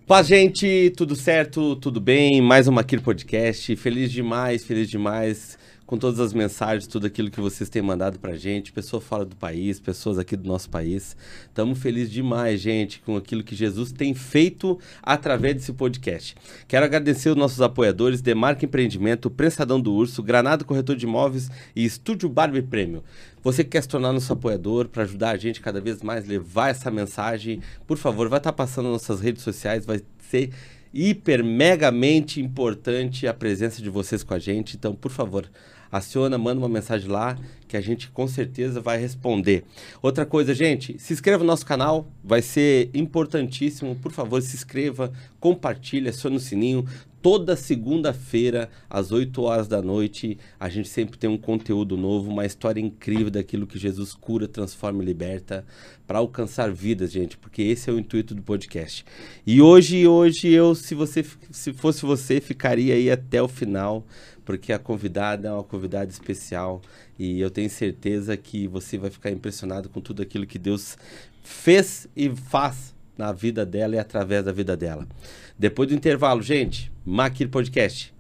Paz, gente, tudo certo, tudo bem? Mais uma Makir Podcast, feliz demais com todas as mensagens, tudo aquilo que vocês têm mandado pra gente, pessoas fora do país, pessoas aqui do nosso país. Estamos felizes demais, gente, com aquilo que Jesus tem feito através desse podcast. Quero agradecer os nossos apoiadores, Demarca Empreendimento, Prensadão do Urso, Granado Corretor de Imóveis e Estúdio Barbie Prêmio. Você que quer se tornar nosso apoiador para ajudar a gente cada vez mais a levar essa mensagem, por favor, vai estar passando nas nossas redes sociais, vai ser hiper, megamente importante a presença de vocês com a gente. Então, por favor, aciona, manda uma mensagem lá que a gente com certeza vai responder. Outra coisa, gente, se inscreva no nosso canal, vai ser importantíssimo. Por favor, se inscreva, compartilhe, acione o sininho. Toda segunda-feira, às 8 horas da noite, a gente sempre tem um conteúdo novo, uma história incrível daquilo que Jesus cura, transforma e liberta para alcançar vidas, gente, porque esse é o intuito do podcast. E hoje eu, se fosse você, ficaria aí até o final, porque a convidada é uma convidada especial e eu tenho certeza que você vai ficar impressionado com tudo aquilo que Deus fez e faz na vida dela e através da vida dela. Depois do intervalo, gente, Makir Podcast.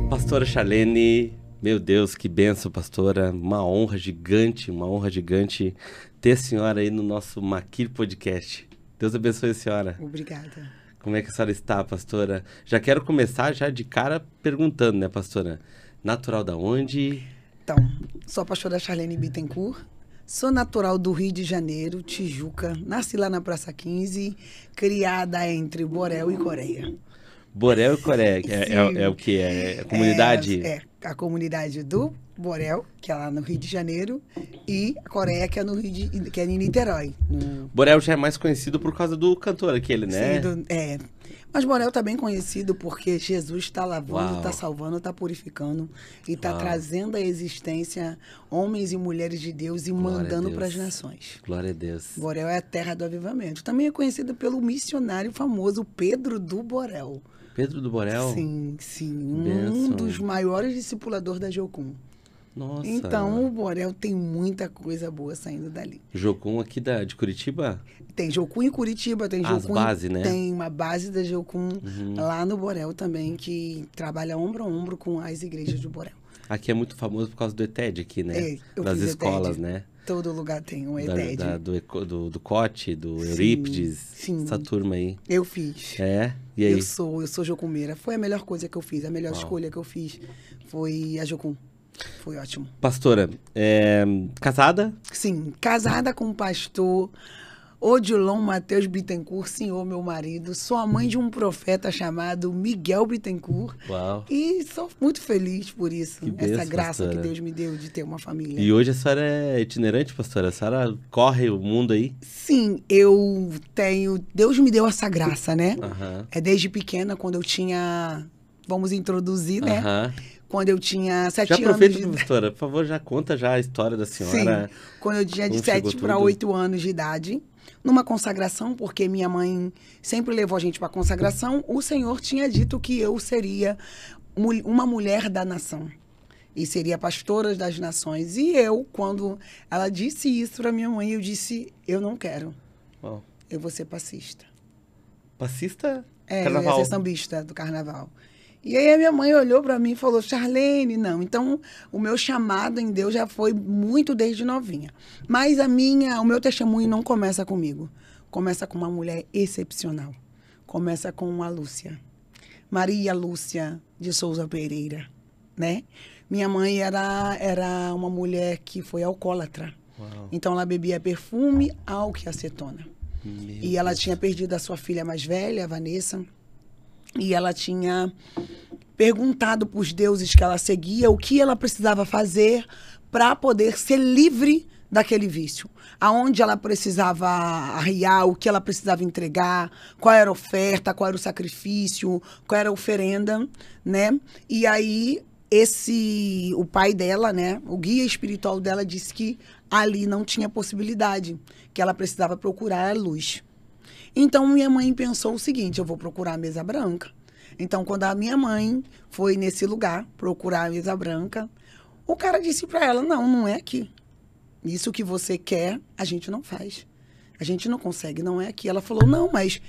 Pastora Charlene, meu Deus, que benção, pastora, uma honra gigante ter a senhora aí no nosso Makir Podcast. Deus abençoe a senhora. Obrigada. Como é que a senhora está, pastora? Já quero começar já de cara perguntando, né, pastora? Natural da onde? Então, sou a pastora Charlene Bittencourt, sou natural do Rio de Janeiro, Tijuca, nasci lá na Praça 15, criada entre Borel e Coreia. Borel e Coreia, é o que? É a comunidade? É a comunidade do Borel, que é lá no Rio de Janeiro, e a Coreia, que é no que é em Niterói. Borel já é mais conhecido por causa do cantor aquele, né? Sim, mas Borel está bem conhecido porque Jesus está lavando, está salvando, está purificando e está trazendo à existência homens e mulheres de Deus e mandando para as nações. Glória a Deus. Borel é a terra do avivamento. Também é conhecido pelo missionário famoso Pedro do Borel. Pedro do Borel? Sim. Um dos maiores discipuladores da Jocum. Nossa. Então, o Borel tem muita coisa boa saindo dali. Jocum aqui de Curitiba? Tem Jocum em Curitiba, tem Jocum. As bases, né? Tem uma base da Jocum lá no Borel também, que trabalha ombro a ombro com as igrejas do Borel. Aqui é muito famoso por causa do ETED aqui, né? Das escolas, ETED. Né? Todo lugar tem um ETED. Do COTE, do Eurípides, essa turma aí. Eu fiz. É? E aí? Eu sou jocumeira. Foi a melhor coisa que eu fiz, a melhor escolha que eu fiz foi a Jocum. Foi ótimo. Pastora, casada? Sim, casada com o pastor Odilon Mateus Bittencourt, senhor, meu marido. Sou a mãe de um profeta chamado Miguel Bittencourt. Uau. E sou muito feliz por isso. Que bênção, essa graça pastora. que Deus me deu de ter uma família. E hoje a senhora é itinerante, pastora? A senhora corre o mundo aí? Sim, eu tenho... Deus me deu essa graça, né? Uhum. É desde pequena, quando eu tinha... Vamos introduzir, né? Uhum. Quando eu tinha 7 já anos aproveita, de pastora, por favor, já conta já a história da senhora. Sim, quando eu tinha de 7 para 8 anos de idade, numa consagração, porque minha mãe sempre levou a gente para consagração, o Senhor tinha dito que eu seria uma mulher da nação. E seria pastora das nações. E eu, quando ela disse isso para minha mãe, eu disse, eu não quero. Uau. Eu vou ser passista. Passista? Carnaval. Eu ia ser sambista do carnaval. E aí a minha mãe olhou para mim e falou, Charlene, não. Então, o meu chamado em Deus já foi muito desde novinha. Mas o meu testemunho não começa comigo. Começa com uma mulher excepcional. Começa com a Lúcia. Maria Lúcia de Souza Pereira, né? Minha mãe era uma mulher que foi alcoólatra. Uau. Então, ela bebia perfume, álcool e acetona. E ela tinha perdido a sua filha mais velha, a Vanessa. E ela tinha perguntado para os deuses que ela seguia o que ela precisava fazer para poder ser livre daquele vício. Aonde ela precisava arriar, o que ela precisava entregar, qual era a oferta, qual era o sacrifício, qual era a oferenda, né? E aí, o pai dela, né, o guia espiritual dela disse que ali não tinha possibilidade, que ela precisava procurar a luz. Então, minha mãe pensou o seguinte, eu vou procurar a mesa branca. Então, quando a minha mãe foi nesse lugar procurar a mesa branca, o cara disse para ela, não é aqui. Isso que você quer, a gente não faz. A gente não consegue, não é aqui. Ela falou, não, mas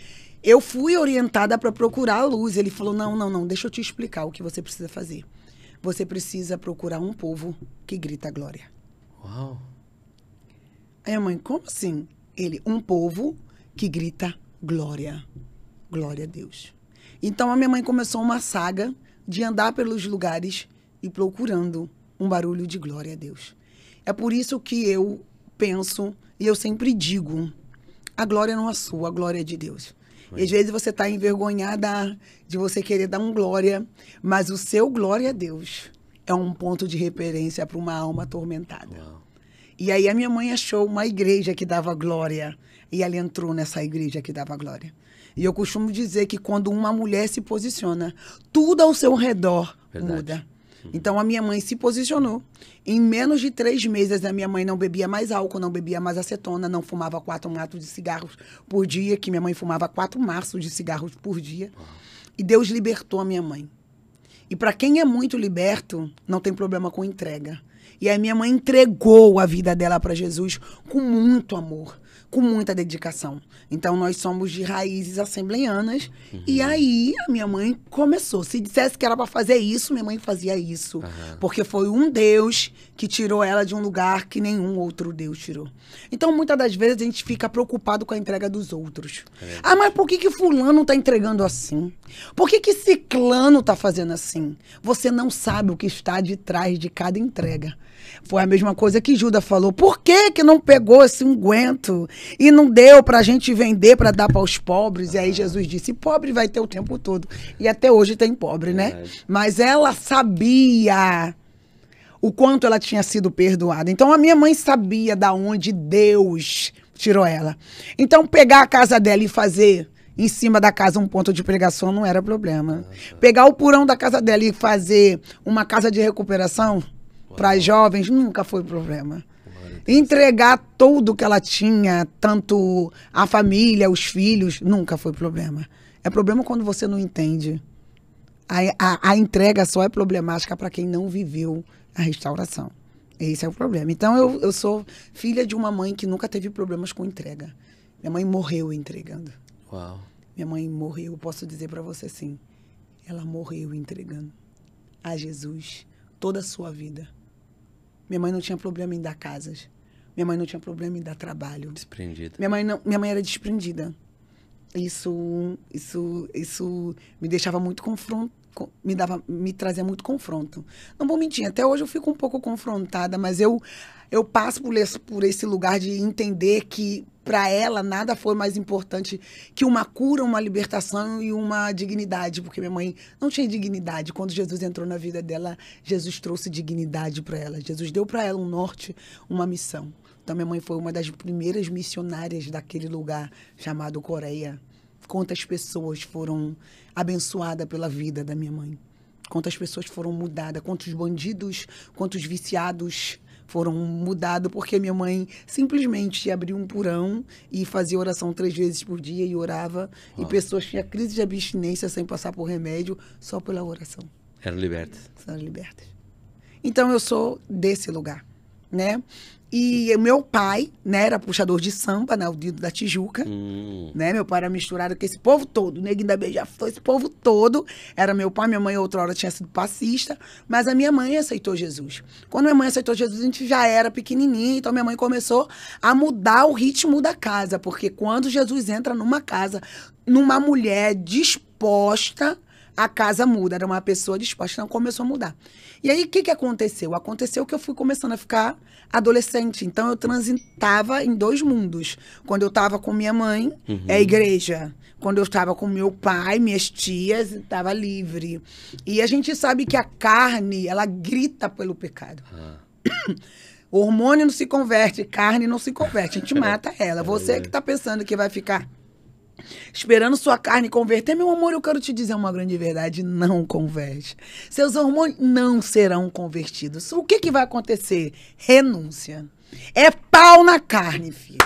eu fui orientada para procurar a luz. Ele falou, não, deixa eu te explicar o que você precisa fazer. Você precisa procurar um povo que grita glória. Uau! Aí a mãe, como assim? Ele, um povo que grita glória. Glória a Deus. Então a minha mãe começou uma saga de andar pelos lugares e procurando um barulho de glória a Deus. É por isso que eu penso e eu sempre digo, a glória não é sua, a glória é de Deus. E às vezes você está envergonhada de você querer dar um glória, mas o seu glória a Deus é um ponto de referência para uma alma atormentada. Uau. E aí a minha mãe achou uma igreja que dava glória. E ela entrou nessa igreja que dava glória. E eu costumo dizer que quando uma mulher se posiciona, tudo ao seu redor muda. Então a minha mãe se posicionou. Em menos de 3 meses, a minha mãe não bebia mais álcool, não bebia mais acetona, não fumava 4 maços de cigarros por dia, que minha mãe fumava 4 maços de cigarros por dia. E Deus libertou a minha mãe. E para quem é muito liberto, não tem problema com entrega. E a minha mãe entregou a vida dela para Jesus com muito amor, com muita dedicação. Então, nós somos de raízes assembleianas. E aí, a minha mãe começou. Se dissesse que era para fazer isso, minha mãe fazia isso. Porque foi um Deus que tirou ela de um lugar que nenhum outro Deus tirou. Então, muitas das vezes, a gente fica preocupado com a entrega dos outros. Ah, mas por que fulano está entregando assim? Por que ciclano está fazendo assim? Você não sabe o que está de trás de cada entrega. Foi a mesma coisa que Judas falou. Por que não pegou esse unguento e não deu para a gente vender para dar para os pobres? E aí Jesus disse, pobre vai ter o tempo todo. E até hoje tem pobre, né? Mas ela sabia o quanto ela tinha sido perdoada. Então a minha mãe sabia de onde Deus tirou ela. Então pegar a casa dela e fazer em cima da casa um ponto de pregação não era problema. Pegar o porão da casa dela e fazer uma casa de recuperação para jovens nunca foi problema. Entregar tudo que ela tinha, tanto a família, os filhos, nunca foi problema. É problema quando você não entende. A entrega só é problemática para quem não viveu a restauração. Esse é o problema. Então, eu sou filha de uma mãe que nunca teve problemas com entrega. Minha mãe morreu entregando. Uau. Minha mãe morreu, posso dizer para você assim, ela morreu entregando a Jesus toda a sua vida. Minha mãe não tinha problema em dar casas. Minha mãe não tinha problema em dar trabalho. Desprendida. Minha mãe era desprendida. Isso me deixava muito me trazia muito confronto. Não vou mentir, até hoje eu fico um pouco confrontada, mas eu passo por esse lugar de entender que para ela nada foi mais importante que uma cura, uma libertação e uma dignidade, porque minha mãe não tinha dignidade. Quando Jesus entrou na vida dela, Jesus trouxe dignidade para ela. Jesus deu para ela um norte, uma missão. Então minha mãe foi uma das primeiras missionárias daquele lugar chamado Coreia. Quantas pessoas foram abençoadas pela vida da minha mãe. Quantas pessoas foram mudadas, quantos bandidos, quantos viciados foram mudados porque minha mãe simplesmente abria um porão e fazia oração 3 vezes por dia e orava. E pessoas tinham crise de abstinência sem passar por remédio só pela oração. Eram libertas. Eram libertas. Então, eu sou desse lugar, né? E meu pai, né, era puxador de samba, né, o Dido da Tijuca, né? Meu pai era misturado com esse povo todo, o Neguinho da Beija-Flor, esse povo todo. Era meu pai, minha mãe outra hora tinha sido passista, mas a minha mãe aceitou Jesus. Quando minha mãe aceitou Jesus, a gente já era pequenininha, então minha mãe começou a mudar o ritmo da casa, porque quando Jesus entra numa casa, numa mulher disposta, a casa muda, era uma pessoa disposta, então começou a mudar. E aí, o que aconteceu? Aconteceu que eu fui começando a ficar adolescente, então eu transitava em 2 mundos. Quando eu estava com minha mãe, é a igreja. Quando eu estava com meu pai, minhas tias, estava livre. E a gente sabe que a carne, ela grita pelo pecado. O hormônio não se converte, carne não se converte, a gente mata ela. Você que está pensando que vai ficar esperando sua carne converter, meu amor, eu quero te dizer uma grande verdade, não converte. Seus hormônios não serão convertidos. O que vai acontecer? Renúncia. É pau na carne, filho.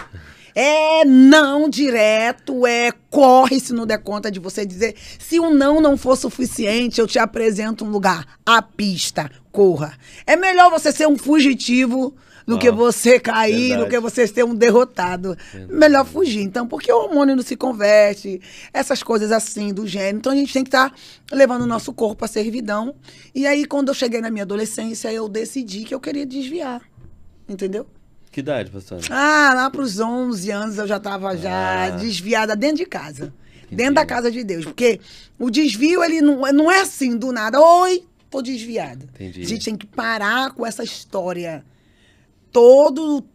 É não direto, corre se não der conta de você dizer. Se o não for suficiente, eu te apresento um lugar. A pista, corra. É melhor você ser um fugitivo do que você cair, do que você ser um derrotado. Melhor fugir, então, porque o hormônio não se converte, essas coisas assim, do gênero. Então, a gente tem que estar levando o nosso corpo à servidão. E aí, quando eu cheguei na minha adolescência, eu decidi que eu queria desviar. Entendeu? Que idade, pastora? Lá para os 11 anos, eu já estava desviada dentro de casa. Dentro da casa de Deus. Porque o desvio, ele não é assim, do nada. Oi, tô desviada. Entendi. A gente tem que parar com essa história.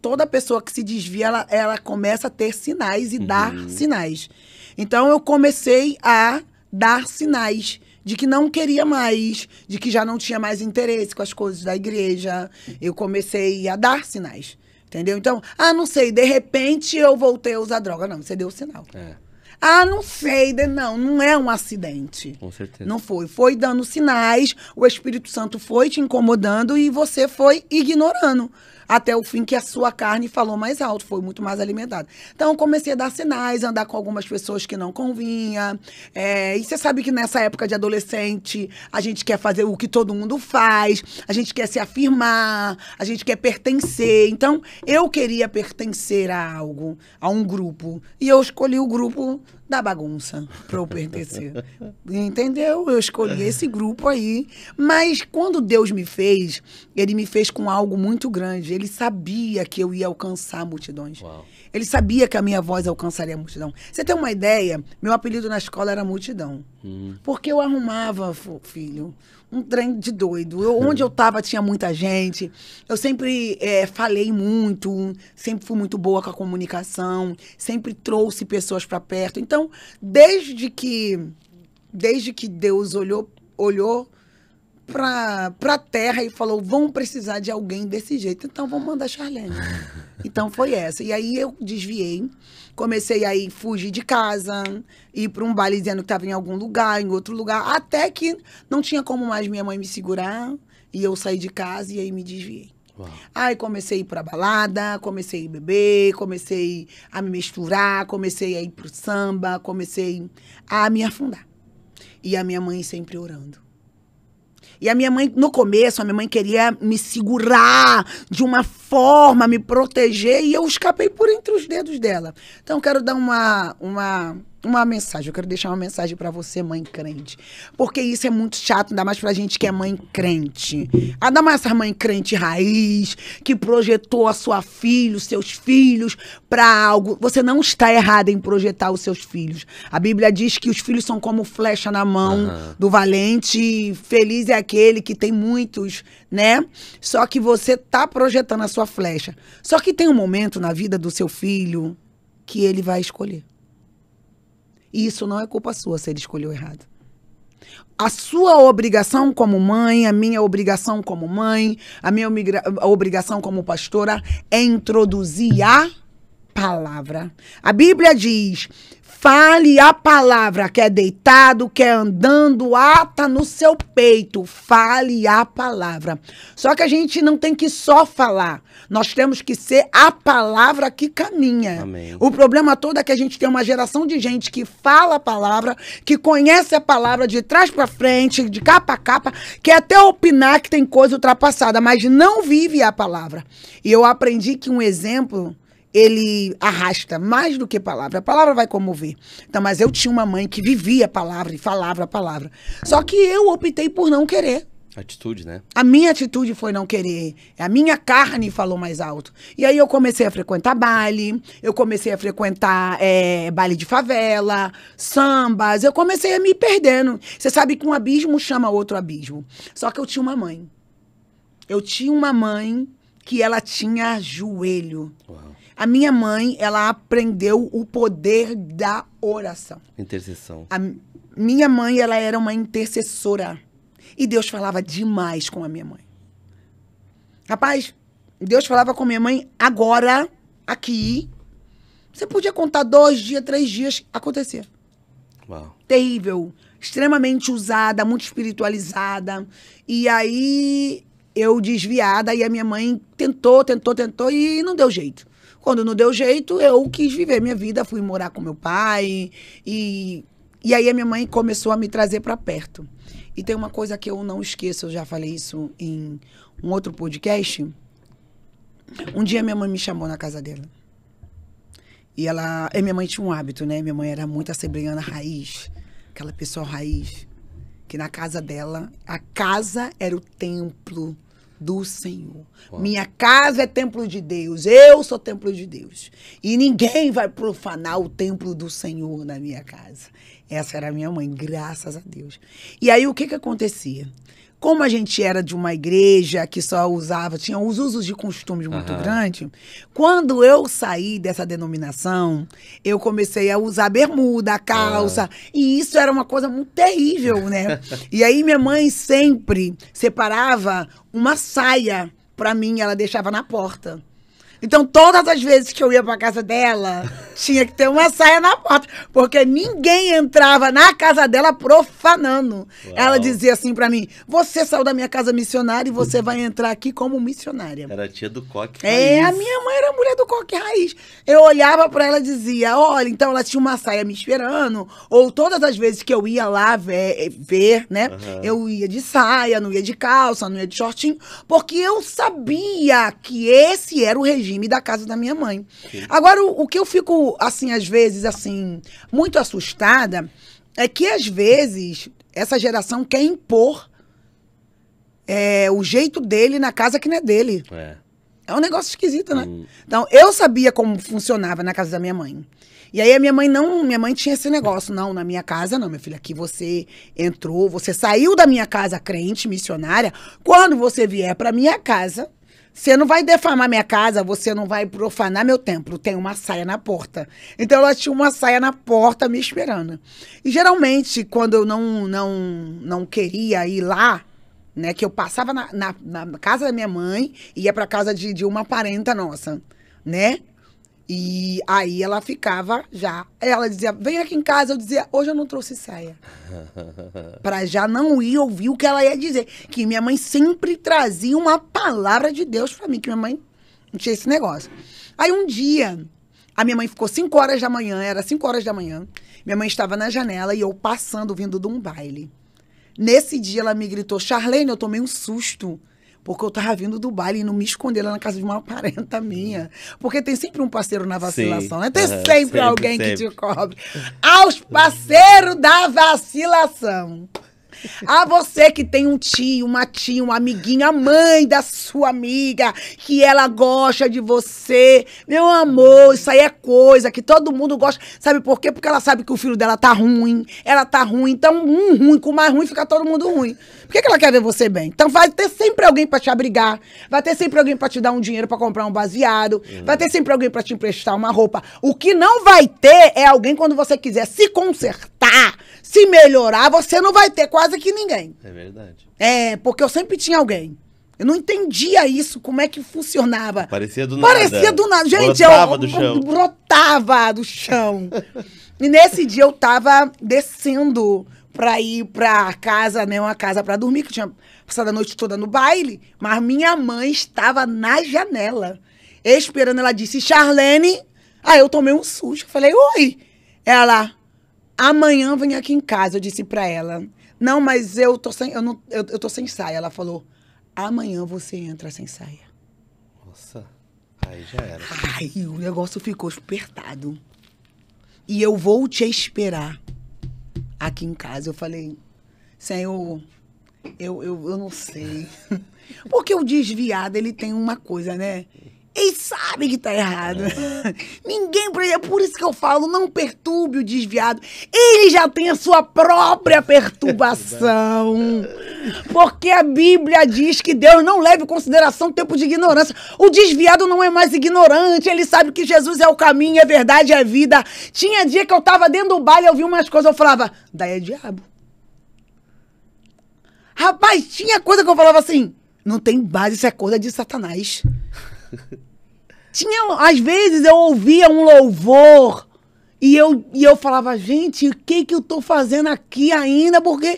Toda pessoa que se desvia, ela começa a ter sinais e dar sinais. Então, eu comecei a dar sinais de que não queria mais, de que já não tinha mais interesse com as coisas da igreja. Eu comecei a dar sinais, entendeu? Então, não sei, de repente eu voltei a usar droga. Não, você deu o sinal. Não sei, não é um acidente. Com certeza. Não foi. Foi dando sinais, o Espírito Santo foi te incomodando e você foi ignorando. Até o fim que a sua carne falou mais alto, foi muito mais alimentada. Então, eu comecei a dar sinais, andar com algumas pessoas que não convinha. E você sabe que nessa época de adolescente, a gente quer fazer o que todo mundo faz, a gente quer se afirmar, a gente quer pertencer. Então, eu queria pertencer a algo, a um grupo. E eu escolhi o grupo da bagunça para eu pertencer. Entendeu? Eu escolhi esse grupo aí. Mas quando Deus me fez, Ele me fez com algo muito grande. Ele sabia que eu ia alcançar multidões. Uau. Ele sabia que a minha voz alcançaria a multidão. Você tem uma ideia? Meu apelido na escola era Multidão. Porque eu arrumava, filho, um trem de doido. Onde eu estava tinha muita gente. Eu sempre falei muito, sempre fui muito boa com a comunicação, sempre trouxe pessoas para perto. Então, desde que Deus olhou para a terra e falou, vão precisar de alguém desse jeito, então vamos mandar Charlene. Então foi essa. E aí eu desviei, comecei a fugir de casa, ir para um baile dizendo que estava em algum lugar, em outro lugar, até que não tinha como mais minha mãe me segurar, e eu saí de casa e aí me desviei. Uau. Aí comecei a ir pra balada, comecei a beber, comecei a me misturar, comecei a ir pro samba, comecei a me afundar. E a minha mãe sempre orando. E a minha mãe, no começo, a minha mãe queria me segurar de uma forma, me proteger, e eu escapei por entre os dedos dela. Então, eu quero dar uma mensagem, eu quero deixar uma mensagem pra você, mãe crente. Porque isso é muito chato, ainda mais pra gente que é mãe crente. Ainda mais essa mãe crente raiz, que projetou a sua filha, os seus filhos pra algo. Você não está errada em projetar os seus filhos. A Bíblia diz que os filhos são como flecha na mão do valente. Feliz é aquele que tem muitos, né? Só que você tá projetando a sua flecha. Só que tem um momento na vida do seu filho que ele vai escolher. E isso não é culpa sua se ele escolheu errado. A sua obrigação como mãe, a minha obrigação como mãe, a minha obrigação como pastora é introduzir a palavra. A Bíblia diz: fale a palavra, quer deitado, quer andando, ata no seu peito. Fale a palavra. Só que a gente não tem que só falar. Nós temos que ser a palavra que caminha. Amém. O problema todo é que a gente tem uma geração de gente que fala a palavra, que conhece a palavra de trás para frente, de capa a capa, quer até opinar que tem coisa ultrapassada, mas não vive a palavra. E eu aprendi que um exemplo, ele arrasta mais do que palavra. A palavra vai comover. Então, mas eu tinha uma mãe que vivia a palavra e falava a palavra. Só que eu optei por não querer. Atitude, né? A minha atitude foi não querer. A minha carne falou mais alto. E aí eu comecei a frequentar baile, eu comecei a frequentar baile de favela, sambas. Eu comecei a me perdendo. Você sabe que um abismo chama outro abismo. Só que eu tinha uma mãe. Eu tinha uma mãe que ela tinha joelho. Uau. A minha mãe, ela aprendeu o poder da oração. Intercessão. A minha mãe, ela era uma intercessora. E Deus falava demais com a minha mãe. Rapaz, Deus falava com a minha mãe agora, aqui. Você podia contar 2 dias, 3 dias, acontecia. Uau. Terrível. Extremamente usada, muito espiritualizada. E aí, eu desviada, e a minha mãe tentou e não deu jeito. Quando não deu jeito, eu quis viver minha vida, fui morar com meu pai. E aí a minha mãe começou a me trazer para perto. E tem uma coisa que eu não esqueço, eu já falei isso em um outro podcast. Um dia minha mãe me chamou na casa dela. E minha mãe tinha um hábito, né? Minha mãe era muito assembleiana raiz. Aquela pessoa raiz. Que na casa dela, a casa era o templo do Senhor. Uau. Minha casa é templo de Deus. Eu sou templo de Deus. E ninguém vai profanar o templo do Senhor na minha casa. Essa era a minha mãe, graças a Deus. E aí, o que acontecia? Como a gente era de uma igreja que só usava, tinha os usos de costumes muito grandes, quando eu saí dessa denominação, eu comecei a usar bermuda, calça, e isso era uma coisa muito terrível, né? E aí minha mãe sempre separava uma saia pra mim, ela deixava na porta. Então, todas as vezes que eu ia pra casa dela, tinha que ter uma saia na porta. Porque ninguém entrava na casa dela profanando. Uau. Ela dizia assim pra mim: você saiu da minha casa missionária e você vai entrar aqui como missionária. Era a tia do coque raiz. A minha mãe era a mulher do coque raiz. Eu olhava pra ela e dizia: olha, então ela tinha uma saia me esperando. Ou todas as vezes que eu ia lá ver, né? Eu ia de saia, não ia de calça, não ia de shortinho. Porque eu sabia que esse era o regime da casa da minha mãe. Sim. Agora, o que eu fico, assim, às vezes, assim, muito assustada, é que, às vezes, essa geração quer impor o jeito dele na casa que não é dele. É um negócio esquisito, né? Então, eu sabia como funcionava na casa da minha mãe. E aí, minha mãe tinha esse negócio. Não, na minha casa não, minha filha. Aqui você entrou, você saiu da minha casa crente, missionária. Quando você vier pra minha casa, você não vai defamar minha casa, você não vai profanar meu templo. Tem uma saia na porta. Então, ela tinha uma saia na porta me esperando. E, geralmente, quando eu não queria ir lá, né, que eu passava na casa da minha mãe e ia pra casa de uma parenta nossa, né? E aí ela ficava já. Ela dizia: vem aqui em casa. Eu dizia: hoje eu não trouxe saia. Pra já não ir ouvir o que ela ia dizer. Que minha mãe sempre trazia uma palavra de Deus pra mim, que minha mãe não tinha esse negócio. Aí um dia, a minha mãe ficou 5 horas da manhã, era 5 horas da manhã. Minha mãe estava na janela e eu passando, vindo de um baile. Nesse dia ela me gritou: Charlene, eu tomei um susto. Porque eu tava vindo do baile e não me esconder lá na casa de uma parenta minha. Porque tem sempre um parceiro na vacilação, né? Tem sempre alguém que te cobre. Aos parceiros da vacilação. A você que tem um tio, uma tia, um amiguinho, a mãe da sua amiga, que ela gosta de você. Meu amor, isso aí é coisa que todo mundo gosta. Sabe por quê? Porque ela sabe que o filho dela tá ruim. Ela tá ruim. Então, ruim, com mais ruim, fica todo mundo ruim. Por que ela quer ver você bem? Então, vai ter sempre alguém pra te abrigar. Vai ter sempre alguém pra te dar um dinheiro pra comprar um baseado. Vai ter sempre alguém pra te emprestar uma roupa. O que não vai ter é alguém quando você quiser se consertar, se melhorar, você não vai ter quase que ninguém. É verdade. Porque eu sempre tinha alguém. Eu não entendia isso, como é que funcionava. Parecia do nada. Parecia do nada. Gente, brotava do chão. Brotava do chão. E nesse dia eu tava descendo pra ir pra casa, né? Uma casa pra dormir, que eu tinha passado a noite toda no baile. Mas minha mãe estava na janela, esperando. Ela disse, Charlene. Aí eu tomei um susto. Falei, oi. Ela, amanhã vem aqui em casa. Eu disse pra ela, não, mas eu tô sem saia. Ela falou, amanhã você entra sem saia. Nossa, aí já era. Ai, o negócio ficou apertado. E eu vou te esperar aqui em casa. Eu falei, Senhor, eu não sei. Porque o desviado, ele tem uma coisa, né? Ele sabe que tá errado. Ninguém, é por isso que eu falo, não perturbe o desviado. Ele já tem a sua própria perturbação. Porque a Bíblia diz que Deus não leva em consideração o tempo de ignorância. O desviado não é mais ignorante. Ele sabe que Jesus é o caminho, é verdade, é vida. Tinha dia que eu tava dentro do baile, eu vi umas coisas, eu falava, daí é diabo. Rapaz, tinha coisa que eu falava assim, não tem base, isso é coisa de Satanás. Às vezes eu ouvia um louvor e eu falava, gente, o que eu tô fazendo aqui ainda? Por que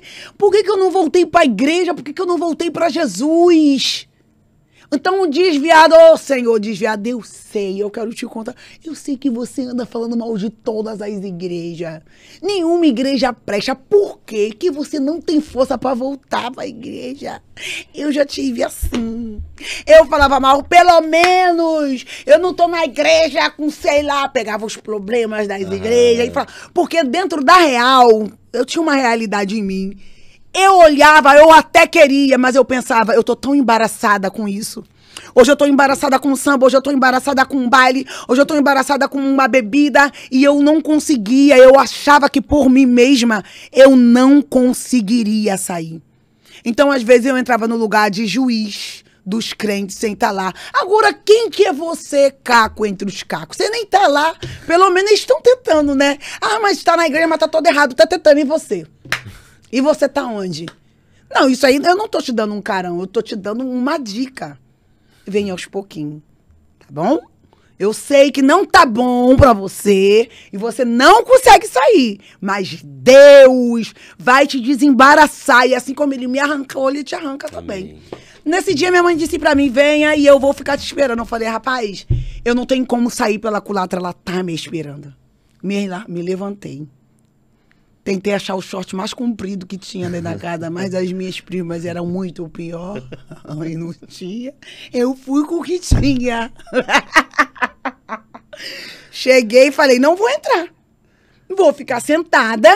eu não voltei para a igreja? Por que eu não voltei para Jesus? Então o desviado, Senhor, desviado, eu sei, eu quero te contar. Eu sei que você anda falando mal de todas as igrejas. Nenhuma igreja presta. Por quê? Que você não tem força para voltar para a igreja. Eu já tive assim. Eu falava mal, pelo menos eu não tô na igreja com, sei lá, pegava os problemas das igrejas. E falava, porque dentro da real, eu tinha uma realidade em mim. Eu olhava, eu até queria, mas eu pensava, eu tô tão embaraçada com isso. Hoje eu tô embaraçada com samba, hoje eu tô embaraçada com um baile, hoje eu tô embaraçada com uma bebida e eu não conseguia, eu achava que por mim mesma eu não conseguiria sair. Então, às vezes, eu entrava no lugar de juiz dos crentes sem estar lá. Agora, quem que é você, caco, entre os cacos? Você nem tá lá, pelo menos eles estão tentando, né? Ah, mas tá na igreja, mas tá todo errado, tá tentando, e você? E você tá onde? Não, isso aí eu não tô te dando um carão, eu tô te dando uma dica. Vem aos pouquinhos, tá bom? Eu sei que não tá bom pra você e você não consegue sair, mas Deus vai te desembaraçar e assim como ele me arrancou, ele te arranca também. Nesse dia minha mãe disse pra mim, venha e eu vou ficar te esperando. Eu falei, rapaz, eu não tenho como sair pela culatra, ela tá me esperando. Me levantei. Tentei achar o short mais comprido que tinha dentro da casa, mas as minhas primas eram muito pior. Aí não tinha. Eu fui com o que tinha. Cheguei e falei, não vou entrar. Vou ficar sentada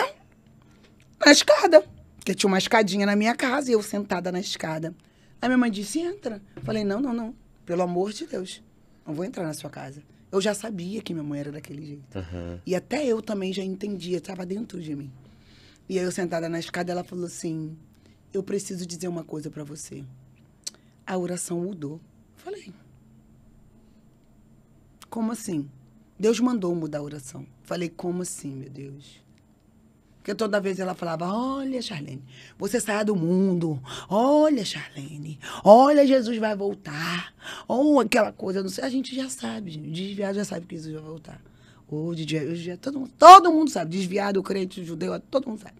na escada. Porque tinha uma escadinha na minha casa e eu sentada na escada. Aí minha mãe disse, entra. Falei, não. Pelo amor de Deus. Não vou entrar na sua casa. Eu já sabia que minha mãe era daquele jeito. Uhum. E até eu também já entendia, estava dentro de mim. E aí eu sentada na escada, ela falou assim, eu preciso dizer uma coisa para você. A oração mudou. Falei, como assim? Deus mandou mudar a oração. Falei, como assim, meu Deus? Porque toda vez ela falava, olha, Charlene, você sai do mundo. Olha, Charlene, olha, Jesus vai voltar. Ou aquela coisa, não sei, a gente já sabe, gente. Desviado já sabe que Jesus vai voltar. Ou desviado, todo mundo sabe. Desviado, crente, judeu, todo mundo sabe.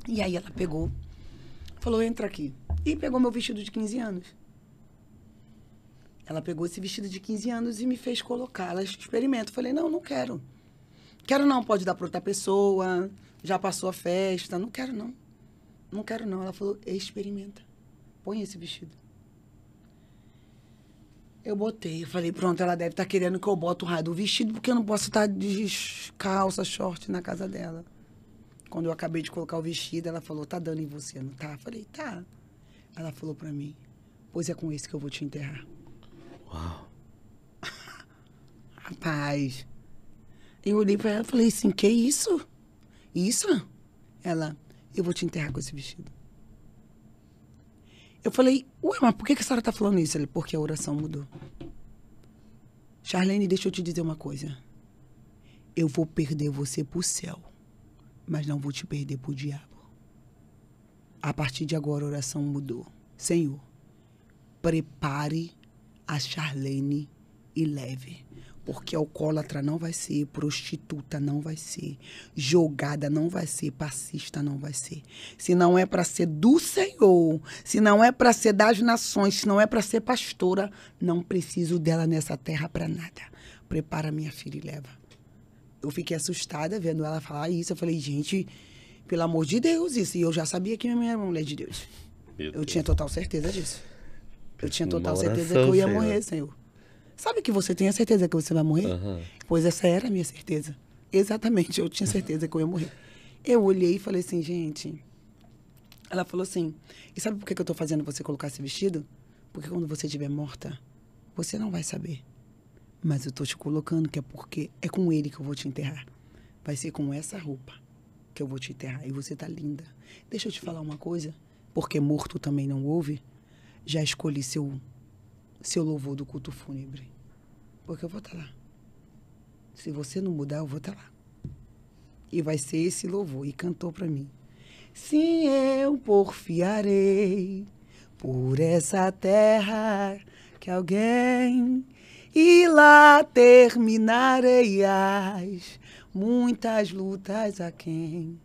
E aí ela pegou, falou, entra aqui. E pegou meu vestido de 15 anos. Ela pegou esse vestido de 15 anos e me fez colocar. Ela experimenta. Falei, não quero. Quero não, pode dar para outra pessoa. Já passou a festa. Não quero não. Não quero não. Ela falou, experimenta. Põe esse vestido. Eu botei. Eu falei, pronto, ela deve estar querendo que eu bote o raio do vestido, porque eu não posso estar de calça, short na casa dela. Quando eu acabei de colocar o vestido, ela falou, tá dando em você, não tá? Eu falei, tá. Ela falou pra mim, pois é com esse que eu vou te enterrar. Uau. Rapaz. Eu olhei pra ela e falei assim, que isso? Isso? Ela, eu vou te enterrar com esse vestido. Eu falei, ué, mas por que a senhora tá falando isso? Ele, porque a oração mudou. Charlene, deixa eu te dizer uma coisa. Eu vou perder você pro céu, mas não vou te perder pro diabo. A partir de agora a oração mudou. Senhor, prepare a Charlene e leve. Porque alcoólatra não vai ser, prostituta não vai ser, jogada não vai ser, passista não vai ser. Se não é para ser do Senhor, se não é para ser das nações, se não é para ser pastora, não preciso dela nessa terra para nada. Prepara minha filha e leva. Eu fiquei assustada vendo ela falar isso. Eu falei, gente, pelo amor de Deus, isso. E eu já sabia que minha mulher de Deus. Eu tinha total certeza disso. Eu tinha total certeza que eu ia morrer, Senhor. Sabe que você tem a certeza que você vai morrer? Uhum. Pois essa era a minha certeza. Exatamente, eu tinha certeza que eu ia morrer. Eu olhei e falei assim, gente... Ela falou assim, e sabe por que eu tô fazendo você colocar esse vestido? Porque quando você estiver morta, você não vai saber. Mas eu tô te colocando que é porque é com ele que eu vou te enterrar. Vai ser com essa roupa que eu vou te enterrar. E você tá linda. Deixa eu te falar uma coisa, porque morto também não ouve. Já escolhi seu louvor do culto fúnebre. Porque eu vou estar lá. Se você não mudar, eu vou estar lá. E vai ser esse louvor. E cantou para mim. Sim, eu porfiarei por essa terra que alguém... E lá terminarei as muitas lutas a quem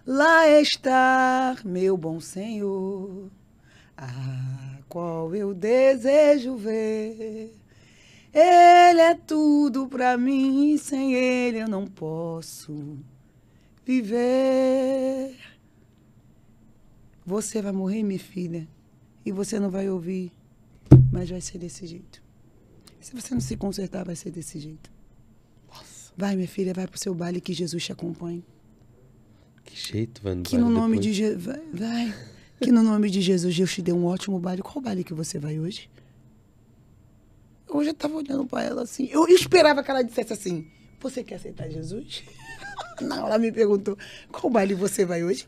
lá está meu bom Senhor, a qual eu desejo ver. Ele é tudo pra mim e sem ele eu não posso viver. Você vai morrer, minha filha, e você não vai ouvir, mas vai ser desse jeito. Se você não se consertar, vai ser desse jeito. Nossa. Vai, minha filha, vai pro seu baile que Jesus te acompanhe. Que jeito, vai no que no nome de Jesus, vai. Que no nome de Jesus Deus te dê um ótimo baile. Qual baile que você vai hoje? Hoje eu tava olhando pra ela assim. Eu esperava que ela dissesse assim: você quer aceitar Jesus? Não, ela me perguntou: qual baile você vai hoje?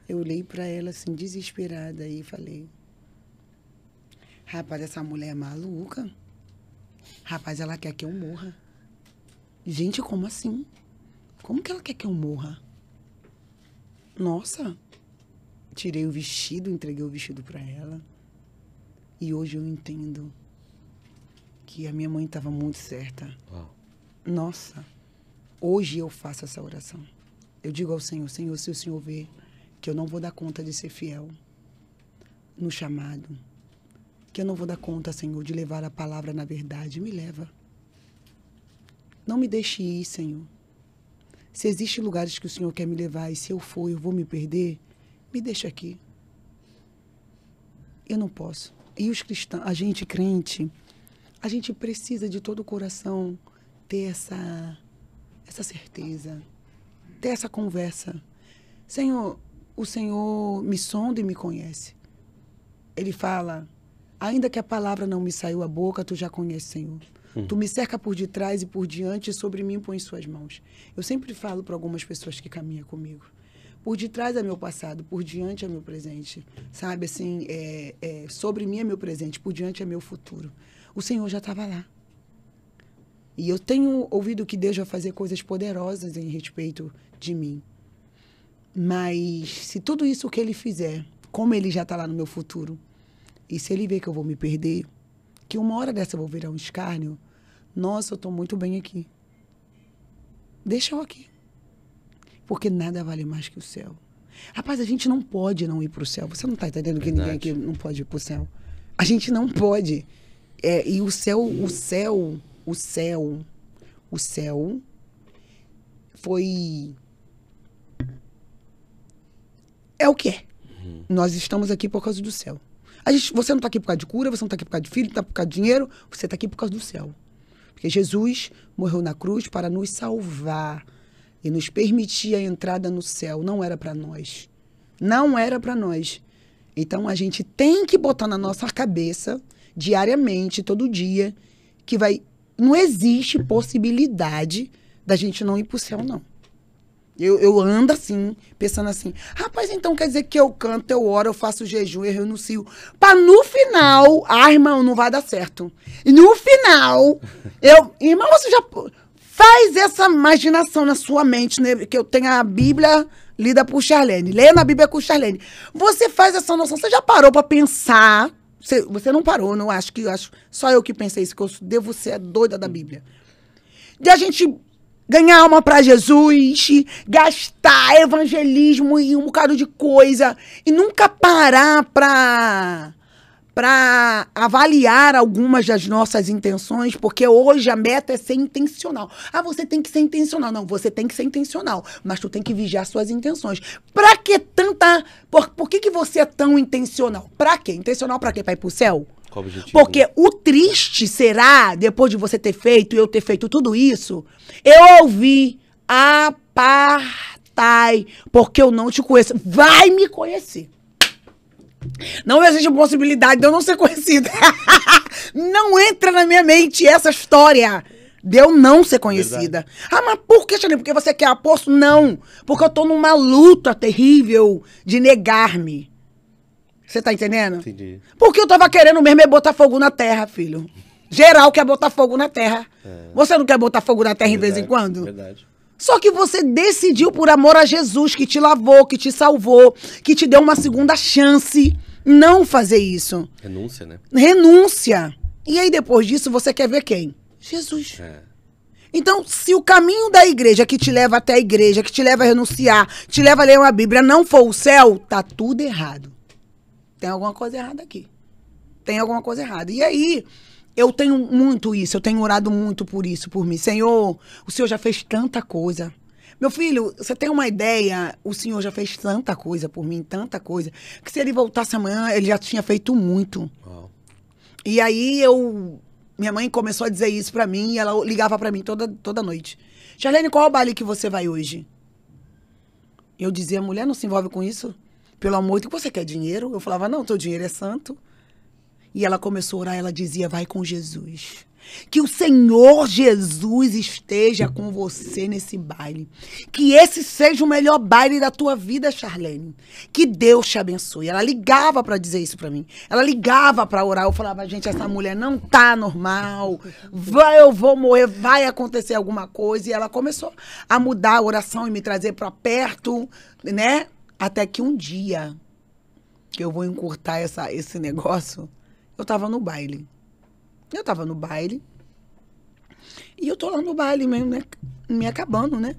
Eu olhei pra ela assim, desesperada, e falei: rapaz, essa mulher é maluca. Rapaz, ela quer que eu morra. Gente, como assim? Como que ela quer que eu morra? Nossa. Tirei o vestido, entreguei o vestido pra ela. E hoje eu entendo que a minha mãe estava muito certa. Uau. Nossa. Hoje eu faço essa oração. Eu digo ao Senhor: Senhor, se o Senhor vê que eu não vou dar conta de ser fiel no chamado, que eu não vou dar conta, Senhor, de levar a palavra na verdade, me leva. Não me deixe ir, Senhor. Se existem lugares que o Senhor quer me levar e se eu for, eu vou me perder, me deixa aqui. Eu não posso. E os cristãos, a gente crente, a gente precisa de todo o coração ter essa certeza, ter essa conversa. Senhor, o Senhor me sonda e me conhece. Ele fala: ainda que a palavra não me saiu da boca, tu já conheces, Senhor. Tu me cerca por detrás e por diante, e sobre mim põe suas mãos. Eu sempre falo para algumas pessoas que caminham comigo: por detrás é meu passado, por diante é meu presente. Sabe, assim, sobre mim é meu presente, por diante é meu futuro. O Senhor já estava lá. E eu tenho ouvido que Deus vai fazer coisas poderosas em respeito de mim. Mas se tudo isso que Ele fizer, como Ele já está lá no meu futuro, e se Ele ver que eu vou me perder, que uma hora dessa eu vou virar um escárnio, nossa, eu estou muito bem aqui. Deixa eu aqui. Porque nada vale mais que o céu. Rapaz, a gente não pode não ir para o céu. Você não está entendendo que ninguém aqui não pode ir para o céu? A gente não pode. E o céu foi... É o que é. Nós estamos aqui por causa do céu. Você não está aqui por causa de cura, você não está aqui por causa de filho, não está por causa de dinheiro, você está aqui por causa do céu. Porque Jesus morreu na cruz para nos salvar e nos permitir a entrada no céu. Não era para nós. Não era para nós. Então, a gente tem que botar na nossa cabeça, diariamente, todo dia, que não existe possibilidade da gente não ir para o céu, não. Eu ando assim, pensando assim: rapaz, então quer dizer que eu canto, eu oro, eu faço jejum, eu renuncio, para no final, irmão, não vai dar certo. E no final, irmão, você já faz essa imaginação na sua mente, né, que eu tenho a Bíblia lida por Charlene, lendo a Bíblia com Charlene. Você faz essa noção, você já parou para pensar Você não parou, não acho que... Acho só eu que pensei isso, que eu devo ser a doida da Bíblia. De a gente ganhar alma pra Jesus, gastar evangelismo e um bocado de coisa, e nunca parar pra avaliar algumas das nossas intenções, porque hoje a meta é ser intencional. Ah, você tem que ser intencional. Não, você tem que ser intencional, mas tu tem que vigiar suas intenções. Pra que tanta... Por que você é tão intencional? Pra quê? Intencional pra quê? Pra ir pro céu? Qual o objetivo? Porque o triste será, depois de você ter feito, eu ter feito tudo isso, eu ouvi, apartai, porque eu não te conheço. Vai me conhecer. Não existe possibilidade de eu não ser conhecida. Não entra na minha mente essa história de eu não ser conhecida. Verdade. Ah, mas por que, Charlene? Porque você quer apóstolo? Não. Porque eu tô numa luta terrível de negar-me. Você tá entendendo? Entendi. Porque eu tava querendo mesmo é botar fogo na terra, filho. Geral quer botar fogo na terra. Você não quer botar fogo na terra verdade, de vez em quando? Verdade. Só que você decidiu por amor a Jesus, que te lavou, que te salvou, que te deu uma segunda chance, não fazer isso. Renúncia, né? Renúncia. E aí, depois disso, você quer ver quem? Jesus. Então, se o caminho da igreja que te leva até a igreja, que te leva a renunciar, te leva a ler uma Bíblia, não for o céu, tá tudo errado. Tem alguma coisa errada aqui. Tem alguma coisa errada. E aí... Eu tenho muito isso, eu tenho orado muito por isso, por mim. Senhor, o Senhor já fez tanta coisa. Meu filho, você tem uma ideia, o Senhor já fez tanta coisa por mim, tanta coisa, que se ele voltasse amanhã, ele já tinha feito muito. Uau. E aí minha mãe começou a dizer isso pra mim, e ela ligava pra mim toda noite. Charlene, qual é o baile que você vai hoje? Eu dizia, mulher, não se envolve com isso? Pelo amor de Deus, você quer dinheiro? Eu falava, não, teu dinheiro é santo. E ela começou a orar, ela dizia, vai com Jesus. Que o Senhor Jesus esteja com você nesse baile. Que esse seja o melhor baile da tua vida, Charlene. Que Deus te abençoe. Ela ligava para dizer isso para mim. Ela ligava para orar. Eu falava, gente, essa mulher não tá normal. Eu vou morrer, vai acontecer alguma coisa. E ela começou a mudar a oração e me trazer para perto, né? Até que um dia, que eu vou encurtar esse negócio... Eu tava no baile. E eu tô lá no baile mesmo, né? Me acabando, né?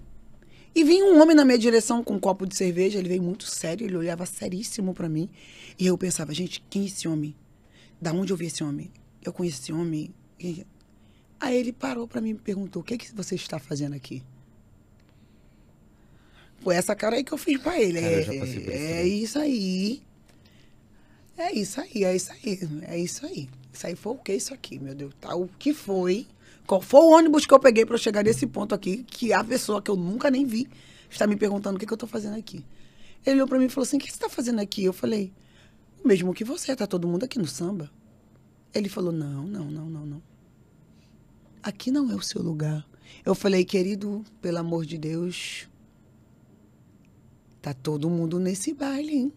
E vinha um homem na minha direção com um copo de cerveja. Ele veio muito sério, ele olhava seríssimo pra mim. E eu pensava, gente, quem é esse homem? Da onde eu vi esse homem? Eu conheço esse homem? Aí ele parou pra mim e me perguntou, o que você está fazendo aqui? Foi essa cara aí que eu fiz pra ele. Cara, eu já passei por isso também. Isso aí. É isso aí, é isso aí, é isso aí. Isso aí foi o que isso aqui, meu Deus. Tá, o que foi? Qual foi o ônibus que eu peguei pra eu chegar nesse ponto aqui, que a pessoa que eu nunca nem vi está me perguntando o que eu tô fazendo aqui. Ele olhou pra mim e falou assim, o que você tá fazendo aqui? Eu falei, o mesmo que você, tá todo mundo aqui no samba. Ele falou, não. Aqui não é o seu lugar. Eu falei, querido, pelo amor de Deus, tá todo mundo nesse baile, hein?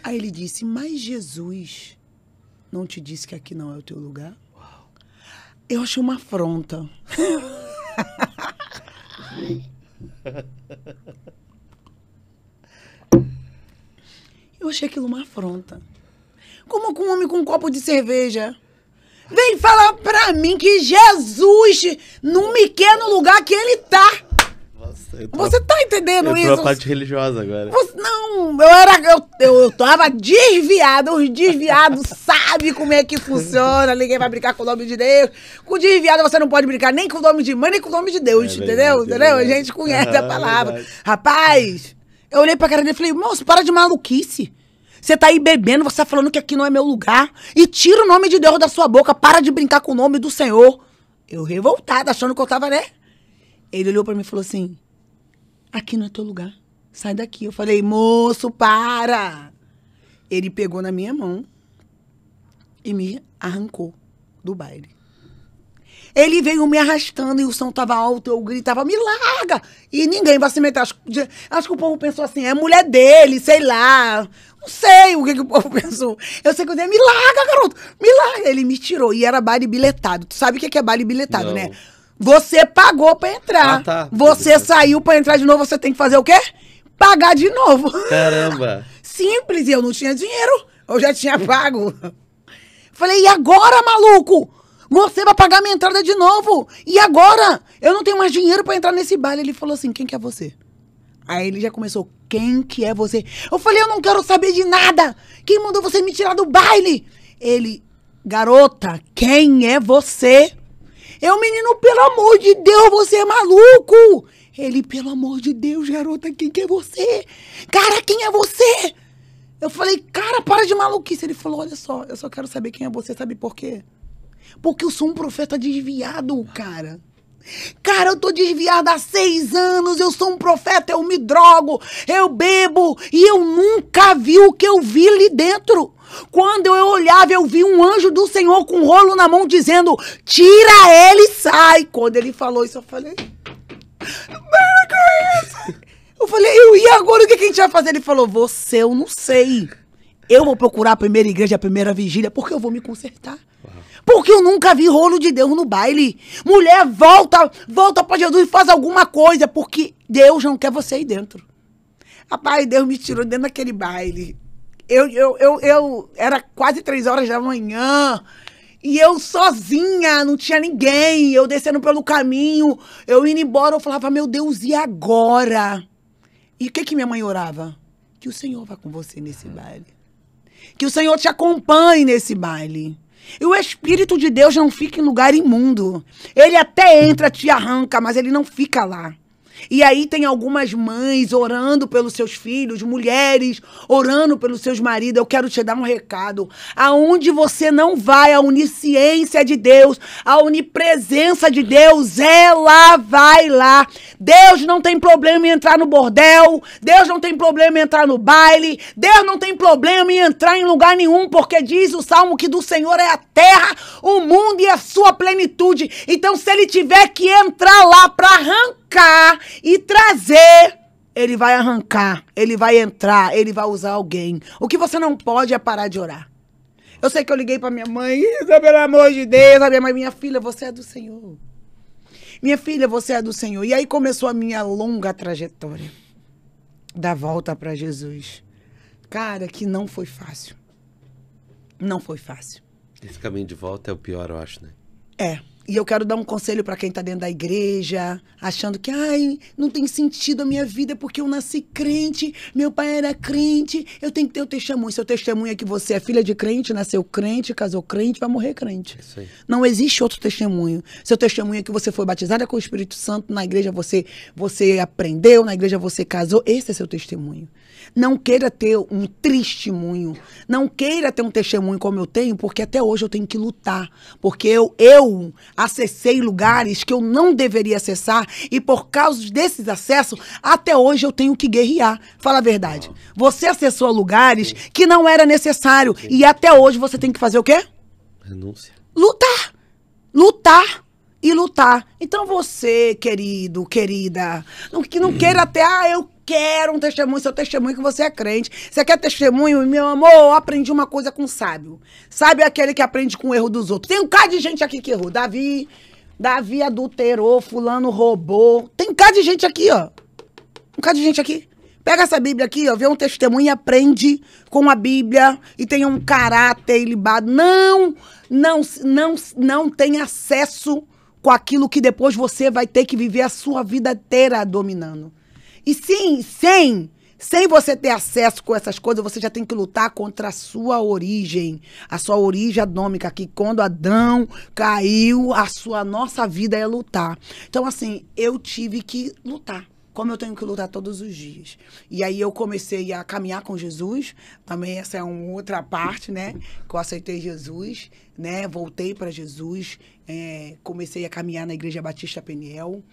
Aí ele disse, mas Jesus não te disse que aqui não é o teu lugar? Uau. Eu achei uma afronta. Eu achei aquilo uma afronta. Como com um homem com um copo de cerveja vem falar pra mim que Jesus não me quer no lugar que ele tá. Você tá entendendo isso? Eu tô a parte religiosa agora. Não, eu tava desviado. Os desviados sabem como é que funciona. Ninguém vai brincar com o nome de Deus. Com desviado você não pode brincar nem com o nome de mãe, nem com o nome de Deus, entendeu? A gente conhece a palavra. Rapaz, eu olhei pra cara dele e falei, moço, para de maluquice. Você tá aí bebendo, você tá falando que aqui não é meu lugar. E tira o nome de Deus da sua boca. Para de brincar com o nome do Senhor. Eu revoltada, achando que eu tava, né? Ele olhou pra mim e falou assim, aqui não é teu lugar, sai daqui. Eu falei, moço, para! Ele pegou na minha mão e me arrancou do baile. Ele veio me arrastando e o som tava alto, eu gritava, me larga! E ninguém vai se meter. Acho que o povo pensou assim, é mulher dele, sei lá. Não sei o que o povo pensou. Eu sei que eu disse, me larga, garoto, me larga. Ele me tirou e era baile bilhetado. Tu sabe o que é baile bilhetado, não, né? Você pagou pra entrar. Tá. Você saiu pra entrar de novo, você tem que fazer o quê? Pagar de novo. Caramba. Simples, e eu não tinha dinheiro. Eu já tinha pago. Falei, e agora, maluco? Você vai pagar minha entrada de novo. E agora? Eu não tenho mais dinheiro pra entrar nesse baile. Ele falou assim, quem que é você? Aí ele já começou, quem que é você? Eu falei, eu não quero saber de nada. Quem mandou você me tirar do baile? Ele, garota, quem é você? Eu, menino, pelo amor de Deus, você é maluco. Ele, pelo amor de Deus, garota, quem que é você? Cara, quem é você? Eu falei, cara, para de maluquice. Ele falou, olha só, eu só quero saber quem é você, sabe por quê? Porque eu sou um profeta desviado, cara. Cara, eu tô desviada há 6 anos, eu sou um profeta, eu me drogo, eu bebo, e eu nunca vi o que eu vi ali dentro. Quando eu olhava, eu vi um anjo do Senhor com um rolo na mão dizendo, tira ele e sai. Quando ele falou isso, eu falei, para com isso. Eu falei, e agora o que a gente vai fazer? Ele falou, você, eu não sei. Eu vou procurar a primeira igreja, a primeira vigília, porque eu vou me consertar. Porque eu nunca vi rolo de Deus no baile. Mulher, volta pra Jesus e faz alguma coisa, porque Deus não quer você aí dentro. Rapaz, Deus me tirou dentro daquele baile. Eu era quase 3 horas da manhã, e eu sozinha, não tinha ninguém, eu descendo pelo caminho, eu indo embora, eu falava, meu Deus, e agora? E o que minha mãe orava? Que o Senhor vá com você nesse baile. Que o Senhor te acompanhe nesse baile. E o Espírito de Deus não fica em lugar imundo. Ele até entra, te arranca, mas ele não fica lá. E aí tem algumas mães orando pelos seus filhos, mulheres orando pelos seus maridos. Eu quero te dar um recado. Aonde você não vai, a onisciência de Deus, a onipresença de Deus, ela vai lá. Deus não tem problema em entrar no bordel, Deus não tem problema em entrar no baile, Deus não tem problema em entrar em lugar nenhum, porque diz o Salmo que do Senhor é a terra, o mundo e a sua plenitude. Então, se ele tiver que entrar lá para arrancar e trazer, ele vai arrancar, ele vai entrar, ele vai usar alguém. O que você não pode é parar de orar. Eu sei que eu liguei para minha mãe, Isa, pelo amor de Deus, a minha mãe, minha filha, você é do Senhor. Minha filha, você é do Senhor. E aí começou a minha longa trajetória da volta para Jesus. Cara, que não foi fácil. Não foi fácil. Esse caminho de volta é o pior, eu acho, né? É. E eu quero dar um conselho para quem tá dentro da igreja, achando que, ai, não tem sentido a minha vida porque eu nasci crente, meu pai era crente, eu tenho que ter o testemunho. Seu testemunho é que você é filha de crente, nasceu crente, casou crente, vai morrer crente. Isso aí. Não existe outro testemunho. Seu testemunho é que você foi batizada com o Espírito Santo, na igreja você aprendeu, na igreja você casou, esse é seu testemunho. Não queira ter um testemunho, não queira ter um testemunho como eu tenho, porque até hoje eu tenho que lutar, porque eu acessei lugares que eu não deveria acessar e por causa desses acessos, até hoje eu tenho que guerrear. Fala a verdade. Você acessou lugares que não era necessário e até hoje você tem que fazer o quê? Renúncia. Lutar. Lutar. E lutar. Então você, querido, querida, que não queira até, eu quero um testemunho, seu testemunho que você é crente. Você quer testemunho? Meu amor, eu aprendi uma coisa com o sábio. Sábio é aquele que aprende com o erro dos outros. Tem um cara de gente aqui que errou. Davi adulterou, fulano roubou. Tem um cara de gente aqui, ó. Um cara de gente aqui. Pega essa Bíblia aqui, ó, vê um testemunho e aprende com a Bíblia e tenha um caráter ilibado. Não tem acesso com aquilo que depois você vai ter que viver a sua vida inteira dominando. E sim, sem você ter acesso com essas coisas, você já tem que lutar contra a sua origem adômica, que quando Adão caiu, nossa vida é lutar. Então, assim, eu tive que lutar, como eu tenho que lutar todos os dias. E aí eu comecei a caminhar com Jesus, também essa é uma outra parte, né, que eu aceitei Jesus, né, voltei para Jesus, comecei a caminhar na Igreja Batista Peniel.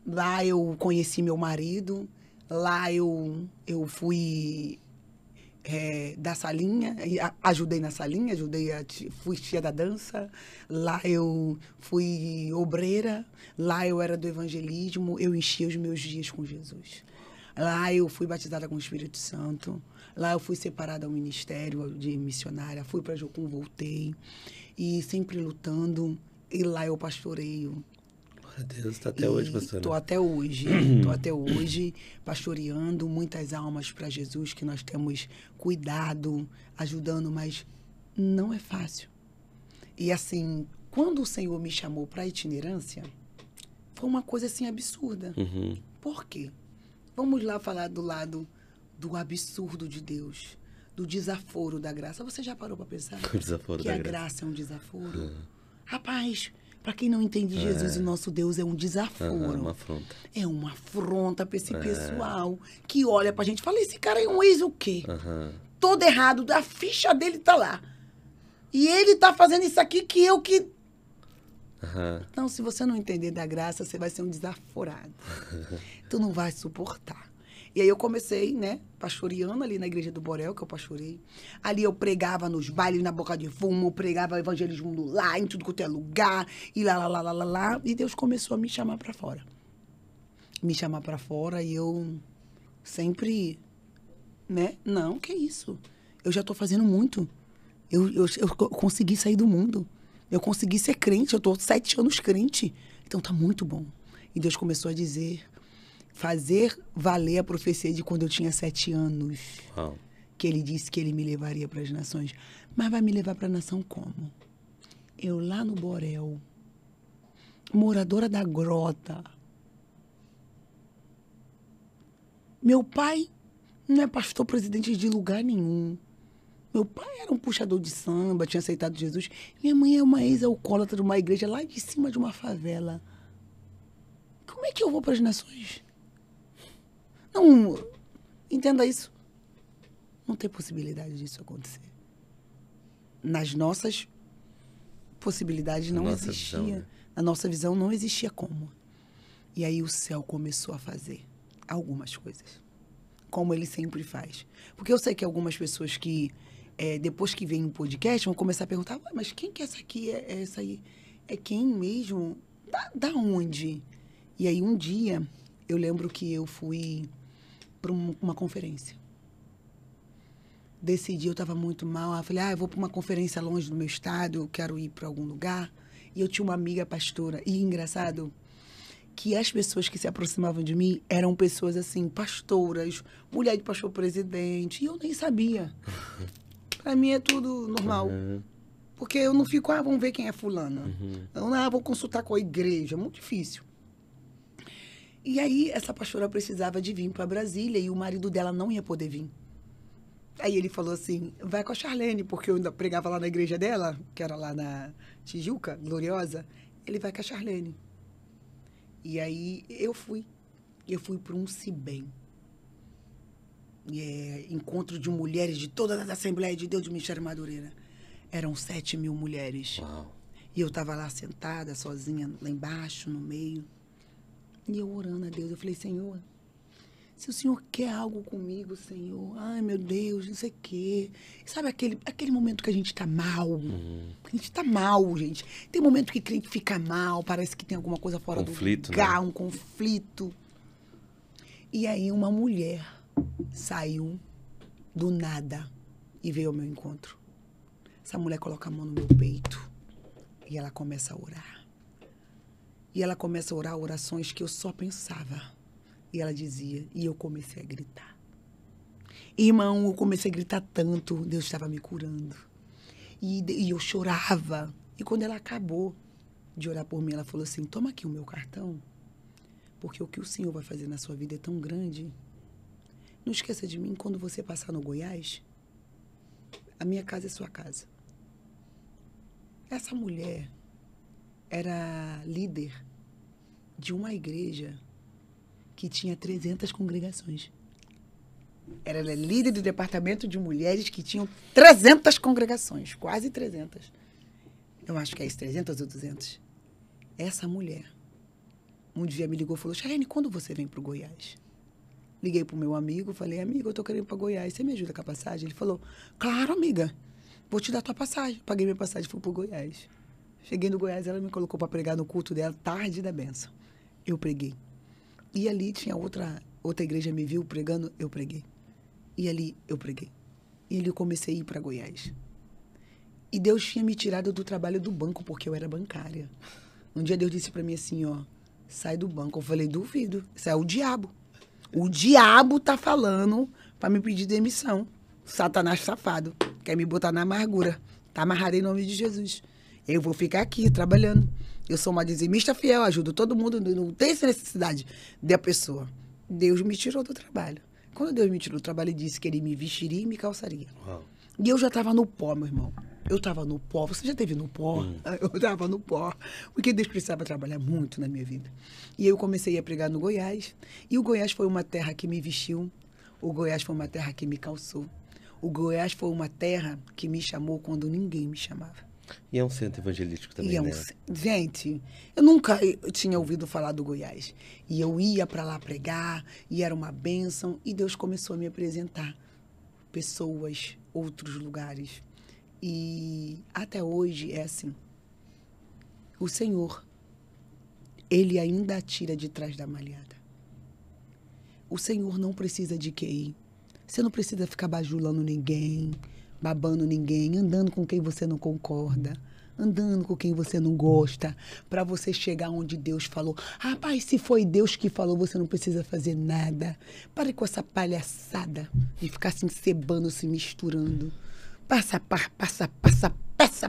Lá eu conheci meu marido, lá eu fui da salinha, ajudei na salinha, fui tia da dança, lá eu fui obreira, lá eu era do evangelismo, eu enchia os meus dias com Jesus. Lá eu fui batizada com o Espírito Santo, lá eu fui separada ao ministério de missionária, fui para Jocum, voltei, e sempre lutando, e lá eu pastoreio. Glória a Deus, tá até hoje, pastora. Tô até hoje pastoreando muitas almas para Jesus, que nós temos cuidado, ajudando, mas não é fácil. E assim, quando o Senhor me chamou para itinerância, foi uma coisa assim absurda. Por quê? Vamos lá falar do lado do absurdo de Deus, do desaforo da graça. Você já parou para pensar que a graça é um desaforo? Rapaz, para quem não entende Jesus, o nosso Deus é um desaforo. Uma afronta. É uma afronta para esse pessoal que olha pra gente e fala, esse cara é um ex o quê? Todo errado, a ficha dele tá lá. E ele tá fazendo isso aqui que eu que... Então, se você não entender da graça, você vai ser um desaforado. Tu não vai suportar. E aí eu comecei, né, pastoreando ali na igreja do Borel, que eu pastorei. Ali eu pregava nos bailes, na boca de fumo, pregava evangelismo no lar, em tudo quanto é lugar, e lá. E Deus começou a me chamar pra fora. Me chamar pra fora e eu sempre, né, não, que isso? Eu já tô fazendo muito. Eu consegui sair do mundo. Eu consegui ser crente, eu tô 7 anos crente. Então tá muito bom. E Deus começou a dizer... fazer valer a profecia de quando eu tinha 7 anos. Que ele disse que ele me levaria para as nações. Mas vai me levar para a nação como? Eu lá no Borel, moradora da grota. Meu pai não é pastor presidente de lugar nenhum. Meu pai era um puxador de samba, tinha aceitado Jesus. Minha mãe é uma ex-alcoólatra de uma igreja lá de cima de uma favela. Como é que eu vou para as nações? Não, entenda isso. Não tem possibilidade disso acontecer. Nas nossas possibilidades não existia. Visão, né? Na nossa visão não existia como. E aí o céu começou a fazer algumas coisas. Como ele sempre faz. Porque eu sei que algumas pessoas que, depois que vêm um podcast, vão começar a perguntar, mas quem que é essa aqui? É essa aí? É quem mesmo? Da onde? E aí um dia, eu lembro que eu fui para uma conferência. Decidi, eu estava muito mal. Eu falei, eu vou para uma conferência longe do meu estado, eu quero ir para algum lugar. E eu tinha uma amiga pastora. E engraçado que as pessoas que se aproximavam de mim eram pessoas assim, pastoras, mulher de pastor presidente. E eu nem sabia. Para mim é tudo normal. Porque eu não fico, vamos ver quem é fulana. Eu não, vou consultar com a igreja. Muito difícil. E aí, essa pastora precisava de vir para Brasília e o marido dela não ia poder vir. Aí ele falou assim, vai com a Charlene, porque eu ainda pregava lá na igreja dela, que era lá na Tijuca, Gloriosa. Ele vai com a Charlene. E aí, eu fui. Eu fui para um Cibem. Encontro de mulheres de todas as Assembleias de Deus do Ministério Madureira. Eram 7.000 mulheres. Uau. E eu estava lá sentada, sozinha, lá embaixo, no meio. E eu orando a Deus, eu falei, Senhor, se o Senhor quer algo comigo, Senhor, ai, meu Deus, não sei o quê. Sabe aquele momento que a gente tá mal? A gente tá mal, gente. Tem momento que crente fica mal, parece que tem alguma coisa fora do lugar, né? Um conflito. E aí uma mulher saiu do nada e veio ao meu encontro. Essa mulher coloca a mão no meu peito e ela começa a orar. E ela começa a orar orações que eu só pensava. E ela dizia, e eu comecei a gritar. Irmão, eu comecei a gritar tanto, Deus estava me curando. E eu chorava. E quando ela acabou de orar por mim, ela falou assim, toma aqui o meu cartão, porque o que o Senhor vai fazer na sua vida é tão grande. Não esqueça de mim quando você passar no Goiás. A minha casa é sua casa. Essa mulher era líder de uma igreja que tinha 300 congregações. Era líder do departamento de mulheres que tinham 300 congregações, quase 300. Eu acho que é isso, 300 ou 200. Essa mulher, um dia me ligou e falou, Charlene, quando você vem para o Goiás? Liguei para o meu amigo, falei, amigo, eu tô querendo ir para Goiás, você me ajuda com a passagem? Ele falou, claro, amiga, vou te dar tua passagem. Paguei minha passagem e fui para o Goiás. Cheguei no Goiás, ela me colocou para pregar no culto dela, tarde da benção. Eu preguei. E ali tinha outra igreja me viu pregando, eu preguei. E ali eu preguei. E ali eu comecei a ir para Goiás. E Deus tinha me tirado do trabalho do banco, porque eu era bancária. Um dia Deus disse para mim assim, ó, sai do banco. Eu falei, duvido. Isso é o diabo. O diabo tá falando pra me pedir demissão. Satanás safado. Quer me botar na amargura. Tá amarrado em nome de Jesus. Eu vou ficar aqui trabalhando. Eu sou uma dizimista fiel, ajudo todo mundo. Não tem essa necessidade da pessoa. Deus me tirou do trabalho. Quando Deus me tirou do trabalho, ele disse que ele me vestiria e me calçaria. Uau. E eu já tava no pó, meu irmão. Eu tava no pó. Você já esteve no pó? Eu tava no pó. Porque Deus precisava trabalhar muito na minha vida. E eu comecei a pregar no Goiás. E o Goiás foi uma terra que me vestiu. O Goiás foi uma terra que me calçou. O Goiás foi uma terra que me chamou quando ninguém me chamava. E é um centro evangelístico também, né? Gente, eu nunca tinha ouvido falar do Goiás. E eu ia para lá pregar, e era uma bênção. E Deus começou a me apresentar pessoas, outros lugares. E até hoje é assim. O Senhor, Ele ainda tira de trás da malhada. O Senhor não precisa de QI. Você não precisa ficar bajulando ninguém, babando ninguém, andando com quem você não concorda, andando com quem você não gosta, para você chegar onde Deus falou. Rapaz, se foi Deus que falou, você não precisa fazer nada. Pare com essa palhaçada de ficar se encebando, se misturando. Passa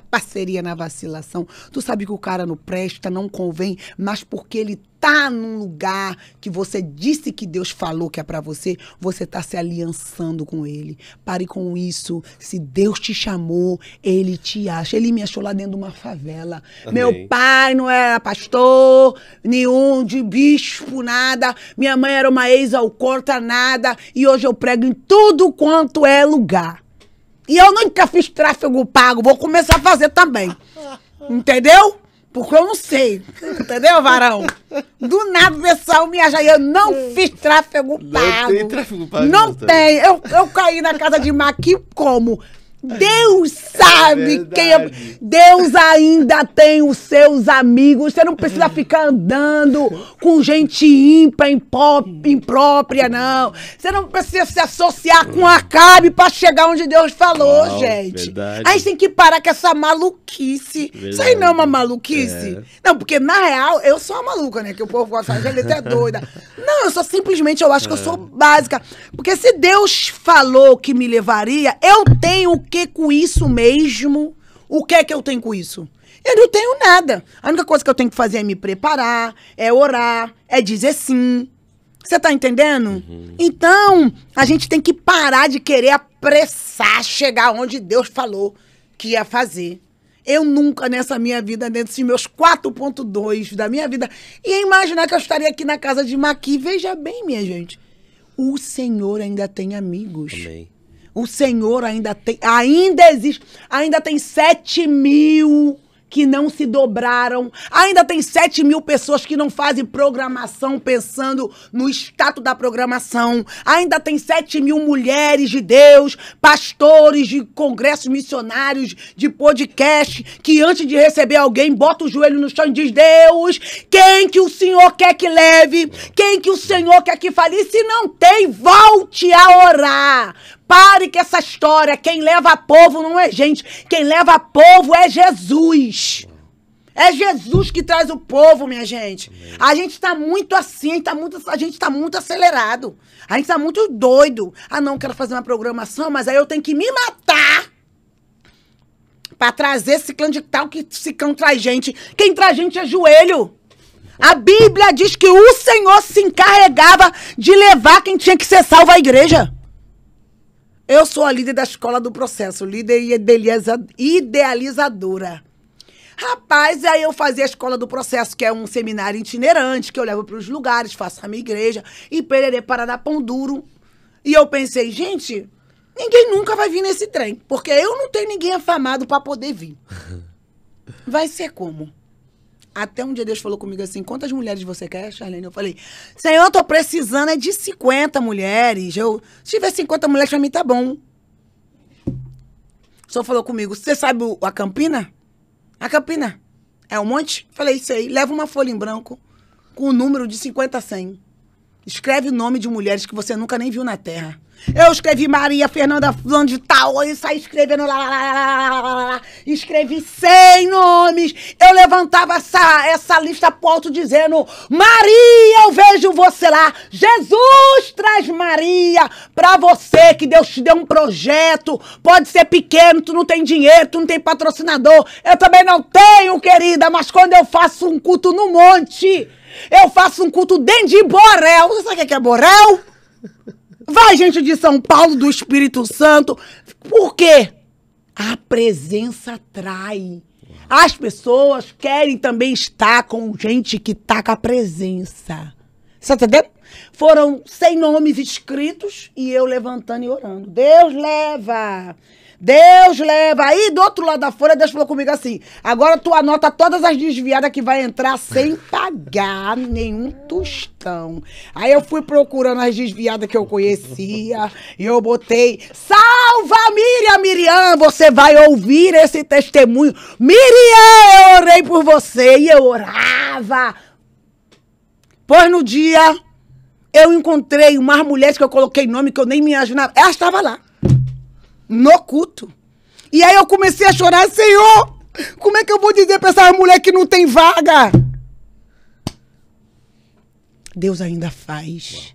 parceria na vacilação. Tu sabe que o cara não presta, não convém, mas porque ele tá num lugar que você disse que Deus falou que é pra você, você tá se aliançando com ele. Pare com isso. Se Deus te chamou, ele te acha. Ele me achou lá dentro de uma favela. Amém. Meu pai não era pastor, nenhum de bispo, nada. Minha mãe era uma ex-alcoólatra, nada. E hoje eu prego em tudo quanto é lugar. E eu nunca fiz tráfego pago, vou começar a fazer também. Entendeu? Porque eu não sei. Entendeu, varão? Do nada o pessoal me acha. Eu não fiz tráfego pago. Não tem tráfego pago. Não tem. Eu caí na casa de Maqui como? Deus sabe quem eu... Deus ainda tem os seus amigos. Você não precisa ficar andando com gente ímpar, imprópria, não. Você não precisa se associar com Acabe para chegar onde Deus falou, gente. Verdade. A gente tem que parar com essa maluquice. Verdade. Isso aí não é uma maluquice? É. Não, porque na real, eu sou uma maluca, né? Que o povo gosta de falar, ele é doida. Não, eu sou simplesmente, eu acho que eu sou básica. Porque se Deus falou que me levaria, eu tenho o que com isso mesmo? O que é que eu tenho com isso? Eu não tenho nada. A única coisa que eu tenho que fazer é me preparar, é orar, é dizer sim. Você tá entendendo? Então, a gente tem que parar de querer apressar, chegar onde Deus falou que ia fazer. Eu nunca, nessa minha vida, dentro dos meus 4.2 da minha vida, ia imaginar que eu estaria aqui na casa de Maqui. Veja bem, minha gente, o Senhor ainda tem amigos. Amém. O Senhor ainda existe, ainda tem 7.000 que não se dobraram, ainda tem 7.000 pessoas que não fazem programação pensando no status da programação, ainda tem 7.000 mulheres de Deus, pastores de congressos missionários, de podcast, que antes de receber alguém, bota o joelho no chão e diz, Deus, quem que o Senhor quer que leve? Quem que o Senhor quer que fale? E se não tem, volte a orar. Pare com essa história. Quem leva povo não é gente. Quem leva povo é Jesus. É Jesus que traz o povo, minha gente. A gente tá muito assim, a gente tá muito acelerado. A gente tá muito doido. Ah, não, quero fazer uma programação, mas aí eu tenho que me matar pra trazer ciclano de tal que ciclano traz gente. Quem traz gente é joelho. A Bíblia diz que o Senhor se encarregava de levar quem tinha que ser salvo à igreja. Eu sou a líder da Escola do Processo, líder idealizadora. Rapaz, aí eu fazia a Escola do Processo, que é um seminário itinerante, que eu levo para os lugares, faço a minha igreja, e pererê parará pão duro. E eu pensei, gente, ninguém nunca vai vir nesse trem, porque eu não tenho ninguém afamado para poder vir. Vai ser como? Até um dia Deus falou comigo assim, quantas mulheres você quer, Charlene? Eu falei, Senhor, eu tô precisando é de 50 mulheres. Se tiver 50 mulheres, pra mim tá bom. O Senhor falou comigo, você sabe a Campina? A Campina é um monte? Falei, isso aí, leva uma folha em branco com o número de 50 a 100. Escreve o nome de mulheres que você nunca nem viu na terra. Eu escrevi Maria Fernanda fulano de tal, e saí escrevendo lá. Escrevi 100 nomes. Eu levantava essa lista pro alto dizendo: Maria, eu vejo você lá. Jesus traz Maria pra você, que Deus te deu um projeto. Pode ser pequeno, tu não tem dinheiro, tu não tem patrocinador. Eu também não tenho, querida, mas quando eu faço um culto no monte, eu faço um culto dentro de Borel. Você sabe o que é Borel? Vai, gente de São Paulo, do Espírito Santo. Por quê? A presença atrai. As pessoas querem também estar com gente que tá com a presença. Você tá entendendo? Foram 100 nomes escritos e eu levantando e orando. Deus leva. Deus leva. Aí, do outro lado da folha, Deus falou comigo assim: agora tu anota todas as desviadas que vai entrar sem pagar nenhum tostão. Aí eu fui procurando as desviadas que eu conhecia e eu botei: salva Miriam, você vai ouvir esse testemunho. Miriam, eu orei por você. E eu orava. Pois no dia, eu encontrei umas mulheres que eu coloquei nome que eu nem me imaginava. Ela estava lá. No culto. E aí eu comecei a chorar: Senhor, como é que eu vou dizer pra essa mulher que não tem vaga? Deus ainda faz.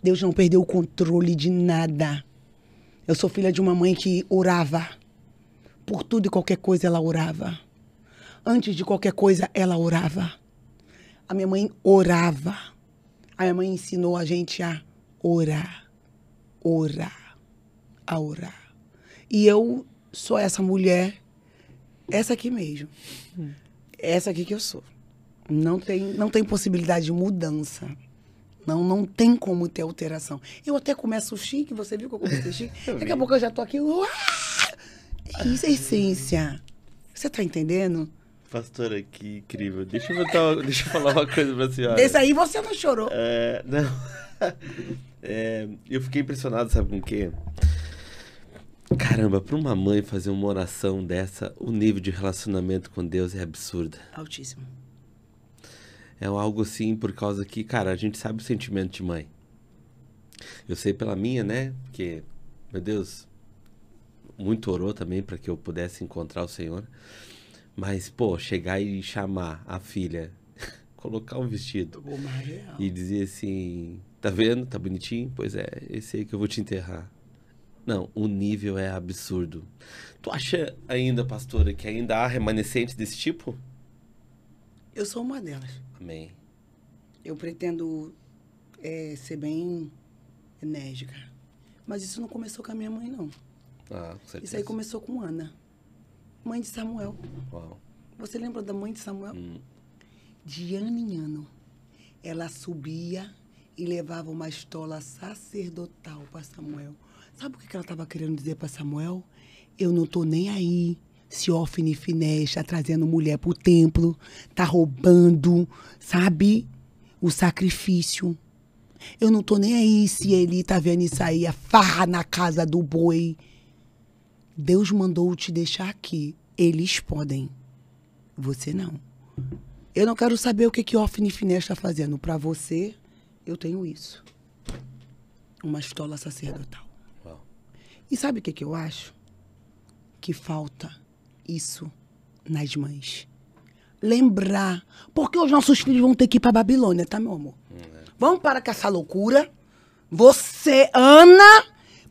Deus não perdeu o controle de nada. Eu sou filha de uma mãe que orava. Por tudo e qualquer coisa ela orava. Antes de qualquer coisa ela orava. A minha mãe orava. A minha mãe ensinou a gente a orar. A orar. E eu sou essa mulher, essa aqui mesmo. Essa aqui que eu sou. Não tem possibilidade de mudança. Não tem como ter alteração. Eu até começo chique, você viu que eu comecei chique? Daqui a pouco eu já tô aqui. Isso é essência. Você tá entendendo? Pastora, que incrível. Deixa eu falar uma coisa pra senhora. Desse aí você não chorou. Não. Eu fiquei impressionado, sabe com o quê? Caramba, para uma mãe fazer uma oração dessa, o nível de relacionamento com Deus é absurdo. Altíssimo. É algo assim, por causa que, cara, a gente sabe o sentimento de mãe. Eu sei pela minha, né? Porque, meu Deus, muito orou também para que eu pudesse encontrar o Senhor. Mas, pô, chegar e chamar a filha, colocar um vestido e dizer assim: tá vendo? Tá bonitinho? Pois é, esse aí que eu vou te enterrar. Não, o nível é absurdo. Tu acha ainda, pastora, que ainda há remanescentes desse tipo? Eu sou uma delas. Amém. Eu pretendo ser bem enérgica. Mas isso não começou com a minha mãe, não. Ah, com certeza. Isso aí começou com Ana, mãe de Samuel. Uau. Você lembra da mãe de Samuel? De ano em ano, ela subia e levava uma estola sacerdotal para Samuel. Sabe o que ela estava querendo dizer para Samuel? Eu não tô nem aí se Ofni e Finés está trazendo mulher pro templo, tá roubando, sabe? O sacrifício. Eu não tô nem aí se Eli tá vendo isso aí, a farra na casa do boi. Deus mandou te deixar aqui. Eles podem. Você não. Eu não quero saber o que Ofni e Finés está fazendo. Para você, eu tenho isso. Uma estola sacerdotal. E sabe o que eu acho? Que falta isso nas mães. Lembrar. Porque os nossos filhos vão ter que ir para Babilônia, tá, meu amor? Vamos parar com essa loucura. Você, Ana,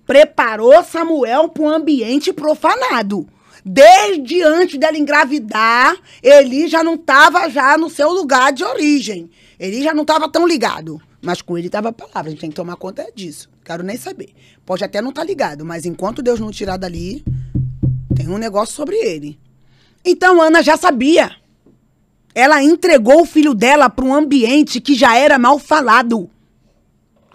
preparou Samuel para um ambiente profanado. Desde antes dela engravidar, ele já não estava já no seu lugar de origem. Ele já não estava tão ligado. Mas com ele estava a palavra. A gente tem que tomar conta disso. Quero nem saber. Pode até não estar ligado, mas enquanto Deus não tirar dali, tem um negócio sobre ele. Então, Ana já sabia. Ela entregou o filho dela para um ambiente que já era mal falado.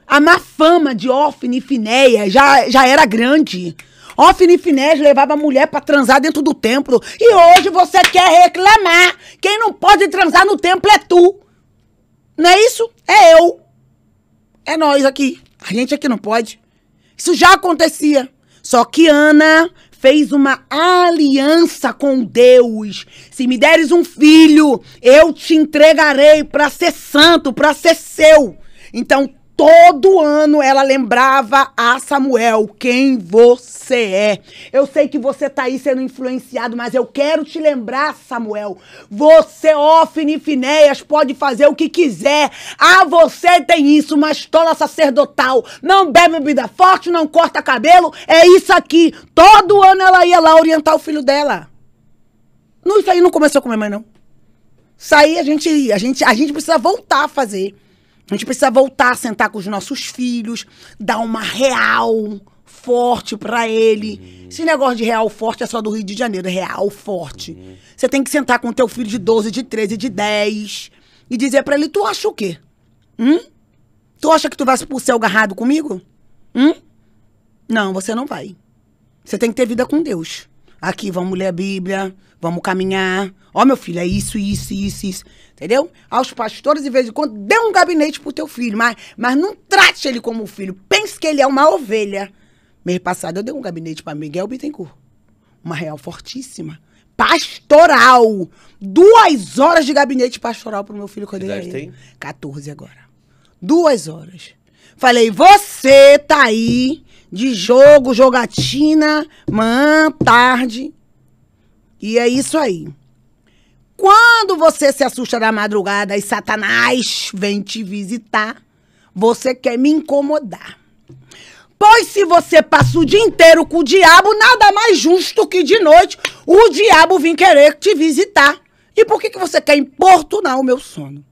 A má fama de Ofni e Finéias já era grande. Ofni e Finés levava a mulher para transar dentro do templo. E hoje você quer reclamar. Quem não pode transar no templo é tu. Não é isso? É eu. É nós aqui. A gente aqui não pode. Isso já acontecia. Só que Ana fez uma aliança com Deus. Se me deres um filho, eu te entregarei para ser santo, para ser seu. Então, Todo ano ela lembrava a Samuel quem você é. Eu sei que você tá aí sendo influenciado, mas eu quero te lembrar, Samuel. Você, Ofni e Finéias, pode fazer o que quiser. Ah, você tem isso, uma estola sacerdotal. Não bebe bebida forte, não corta cabelo. É isso aqui. Todo ano ela ia lá orientar o filho dela. Não, isso aí não começou com minha mãe, não. Isso aí a gente precisa voltar a fazer. A gente precisa voltar a sentar com os nossos filhos, dar uma real forte pra ele. Esse negócio de real forte é só do Rio de Janeiro, é real forte. Você tem que sentar com o teu filho de 12, de 13, de 10 e dizer pra ele, tu acha o quê? Tu acha que tu vai pro céu agarrado comigo? Não, você não vai. Você tem que ter vida com Deus. Aqui, vamos ler a Bíblia, vamos caminhar. Ó, meu filho, é isso. Entendeu? Aos pastores, de vez em quando, dê um gabinete pro teu filho, mas não trate ele como filho. Pense que ele é uma ovelha. Mês passado, eu dei um gabinete para Miguel Bittencourt. Uma real fortíssima. Pastoral. 2 horas de gabinete pastoral pro meu filho quando ele tem 14 agora. 2 horas. Falei, você tá aí de jogo, jogatina, manhã, tarde. E é isso aí. Quando você se assusta na madrugada e Satanás vem te visitar, você quer me incomodar. Pois se você passa o dia inteiro com o diabo, nada mais justo que de noite o diabo vir querer te visitar. E por que você quer importunar o meu sono?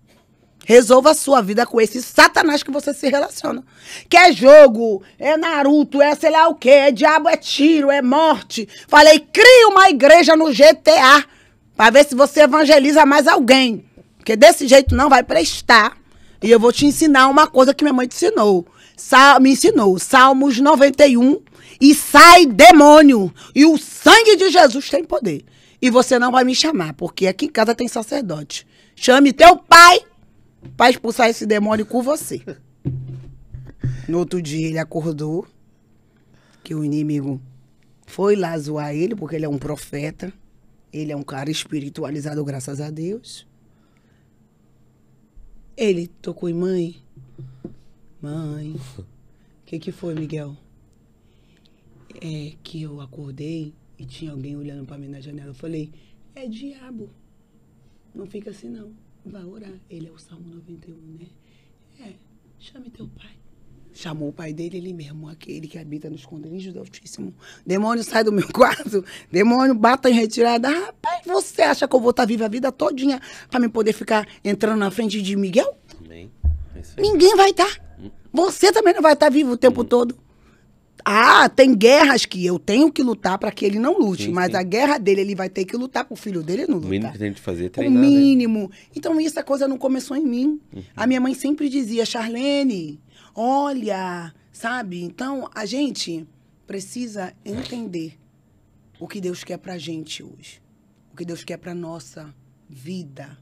Resolva a sua vida com esse Satanás que você se relaciona. Que é jogo, é Naruto, é sei lá o quê, é diabo, é tiro, é morte. Falei, cria uma igreja no GTA para ver se você evangeliza mais alguém. Porque desse jeito não vai prestar. E eu vou te ensinar uma coisa que minha mãe te ensinou. Me ensinou. Salmos 91. E sai demônio. E o sangue de Jesus tem poder. E você não vai me chamar, porque aqui em casa tem sacerdote. Chame teu pai para expulsar esse demônio com você. No outro dia ele acordou, que o inimigo foi lá zoar ele, porque ele é um profeta. Ele é um cara espiritualizado, graças a Deus. Ele tocou em mãe. Mãe, o que foi, Miguel? É que eu acordei e tinha alguém olhando pra mim na janela. Eu falei, é diabo. Não fica assim, não. Vai orar. Ele é o Salmo 91, né? Chame teu pai. Chamou o pai dele, ele mesmo, aquele que habita no esconderijo do Altíssimo. Demônio, sai do meu quarto. Demônio, bata em retirada. Rapaz, você acha que eu vou estar viva a vida todinha pra me poder ficar entrando na frente de Miguel? Amém. Ninguém vai estar. Você também não vai estar vivo o tempo todo. Ah, tem guerras que eu tenho que lutar para que ele não lute. Sim, mas a guerra dele, ele vai ter que lutar pro filho dele não lutar. O mínimo que tem que fazer é treinar, o mínimo. Né? Então, essa coisa não começou em mim. A minha mãe sempre dizia, Charlene, olha, sabe? Então, a gente precisa entender o que Deus quer pra gente hoje. O que Deus quer pra nossa vida.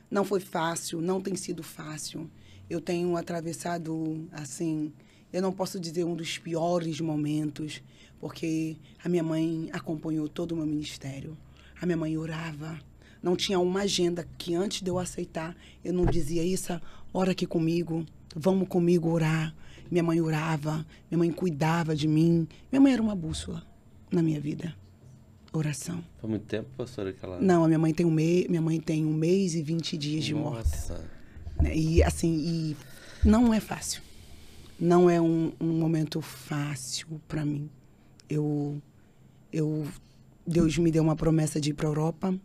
Não foi fácil, não tem sido fácil. Eu tenho atravessado, assim... Eu não posso dizer um dos piores momentos, porque a minha mãe acompanhou todo o meu ministério. A minha mãe orava. Não tinha uma agenda que antes de eu aceitar, eu não dizia isso, ora aqui comigo, vamos comigo orar. Minha mãe orava, minha mãe cuidava de mim. Minha mãe era uma bússola na minha vida. Oração. Foi muito tempo, pastora, que ela... Não, a minha mãe tem 1 mês e 20 dias de morte. E assim, não é fácil. Não é um momento fácil para mim. Deus me deu uma promessa de ir para a Europa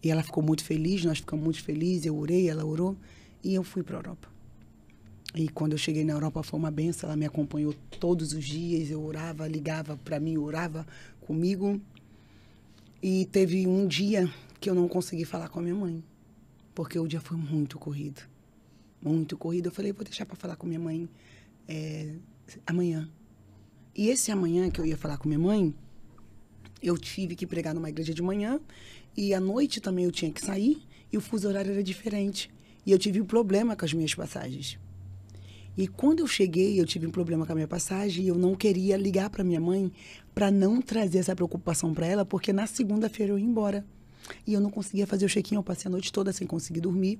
e ela ficou muito feliz, nós ficamos muito felizes, eu orei, ela orou e eu fui para a Europa. E quando eu cheguei na Europa foi uma benção, ela me acompanhou todos os dias, eu orava, ligava para mim, orava comigo. E teve um dia que eu não consegui falar com a minha mãe, porque o dia foi muito corrido. Muito corrido. Eu falei, vou deixar para falar com minha mãe amanhã. E esse amanhã que eu ia falar com minha mãe, eu tive que pregar numa igreja de manhã e à noite também eu tinha que sair e o fuso horário era diferente. E eu tive um problema com as minhas passagens. E quando eu cheguei, eu tive um problema com a minha passagem e eu não queria ligar para minha mãe para não trazer essa preocupação para ela, porque na segunda-feira eu ia embora. E eu não conseguia fazer o check-in, eu passei a noite toda sem conseguir dormir.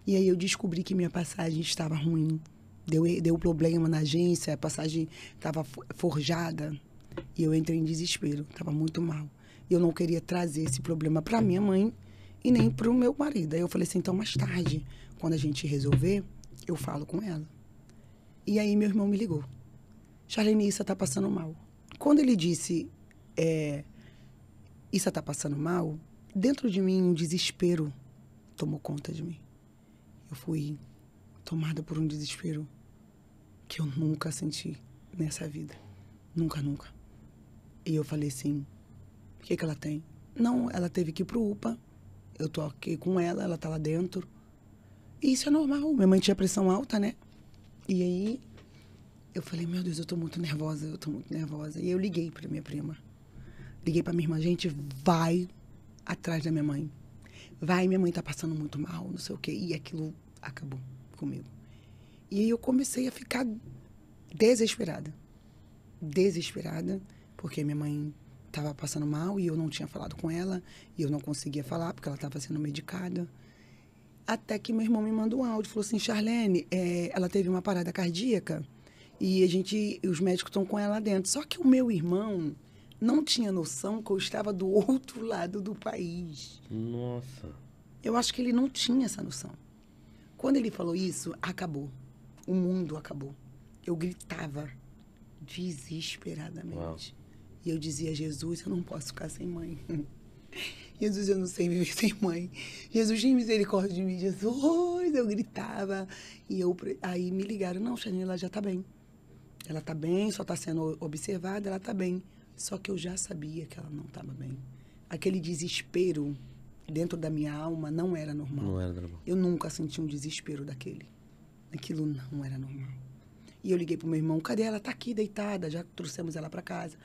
E aí eu descobri que minha passagem estava ruim. Deu problema na agência, a passagem estava forjada. E eu entrei em desespero, estava muito mal. Eu não queria trazer esse problema para minha mãe e nem para o meu marido. Aí eu falei assim, então mais tarde, quando a gente resolver, eu falo com ela. E aí meu irmão me ligou. Charlene, Issa tá passando mal. Quando ele disse, Issa tá passando mal, dentro de mim um desespero tomou conta de mim. Eu fui tomada por um desespero que eu nunca senti nessa vida. Nunca, nunca. E eu falei assim, o que ela tem? Não, ela teve que ir pro UPA. Eu tô aqui com ela tá lá dentro. E isso é normal. Minha mãe tinha pressão alta, né? E aí, eu falei, meu Deus, eu tô muito nervosa. E eu liguei pra minha prima. Liguei pra minha irmã, gente, vai atrás da minha mãe. Vai, minha mãe tá passando muito mal, não sei o quê. E aquilo acabou comigo. E aí eu comecei a ficar desesperada. Desesperada, porque minha mãe estava passando mal e eu não tinha falado com ela. E eu não conseguia falar, porque ela estava sendo medicada. Até que meu irmão me mandou um áudio, falou assim, Charlene, ela teve uma parada cardíaca e os médicos estão com ela lá dentro. Só que o meu irmão não tinha noção que eu estava do outro lado do país. Nossa. Eu acho que ele não tinha essa noção. Quando ele falou isso, acabou. O mundo acabou. Eu gritava desesperadamente. Uau. E eu dizia, Jesus, eu não posso ficar sem mãe. Jesus, eu não sei viver sem mãe. Jesus, tem misericórdia de mim. Jesus, eu gritava. E aí me ligaram, não, Charlene, ela já tá bem. Ela tá bem, só tá sendo observada, ela tá bem. Só que eu já sabia que ela não estava bem. Aquele desespero dentro da minha alma não era normal. Não era normal. Eu nunca senti um desespero daquele. Aquilo não era normal. E eu liguei pro meu irmão, cadê ela? Tá aqui deitada, já trouxemos ela para casa.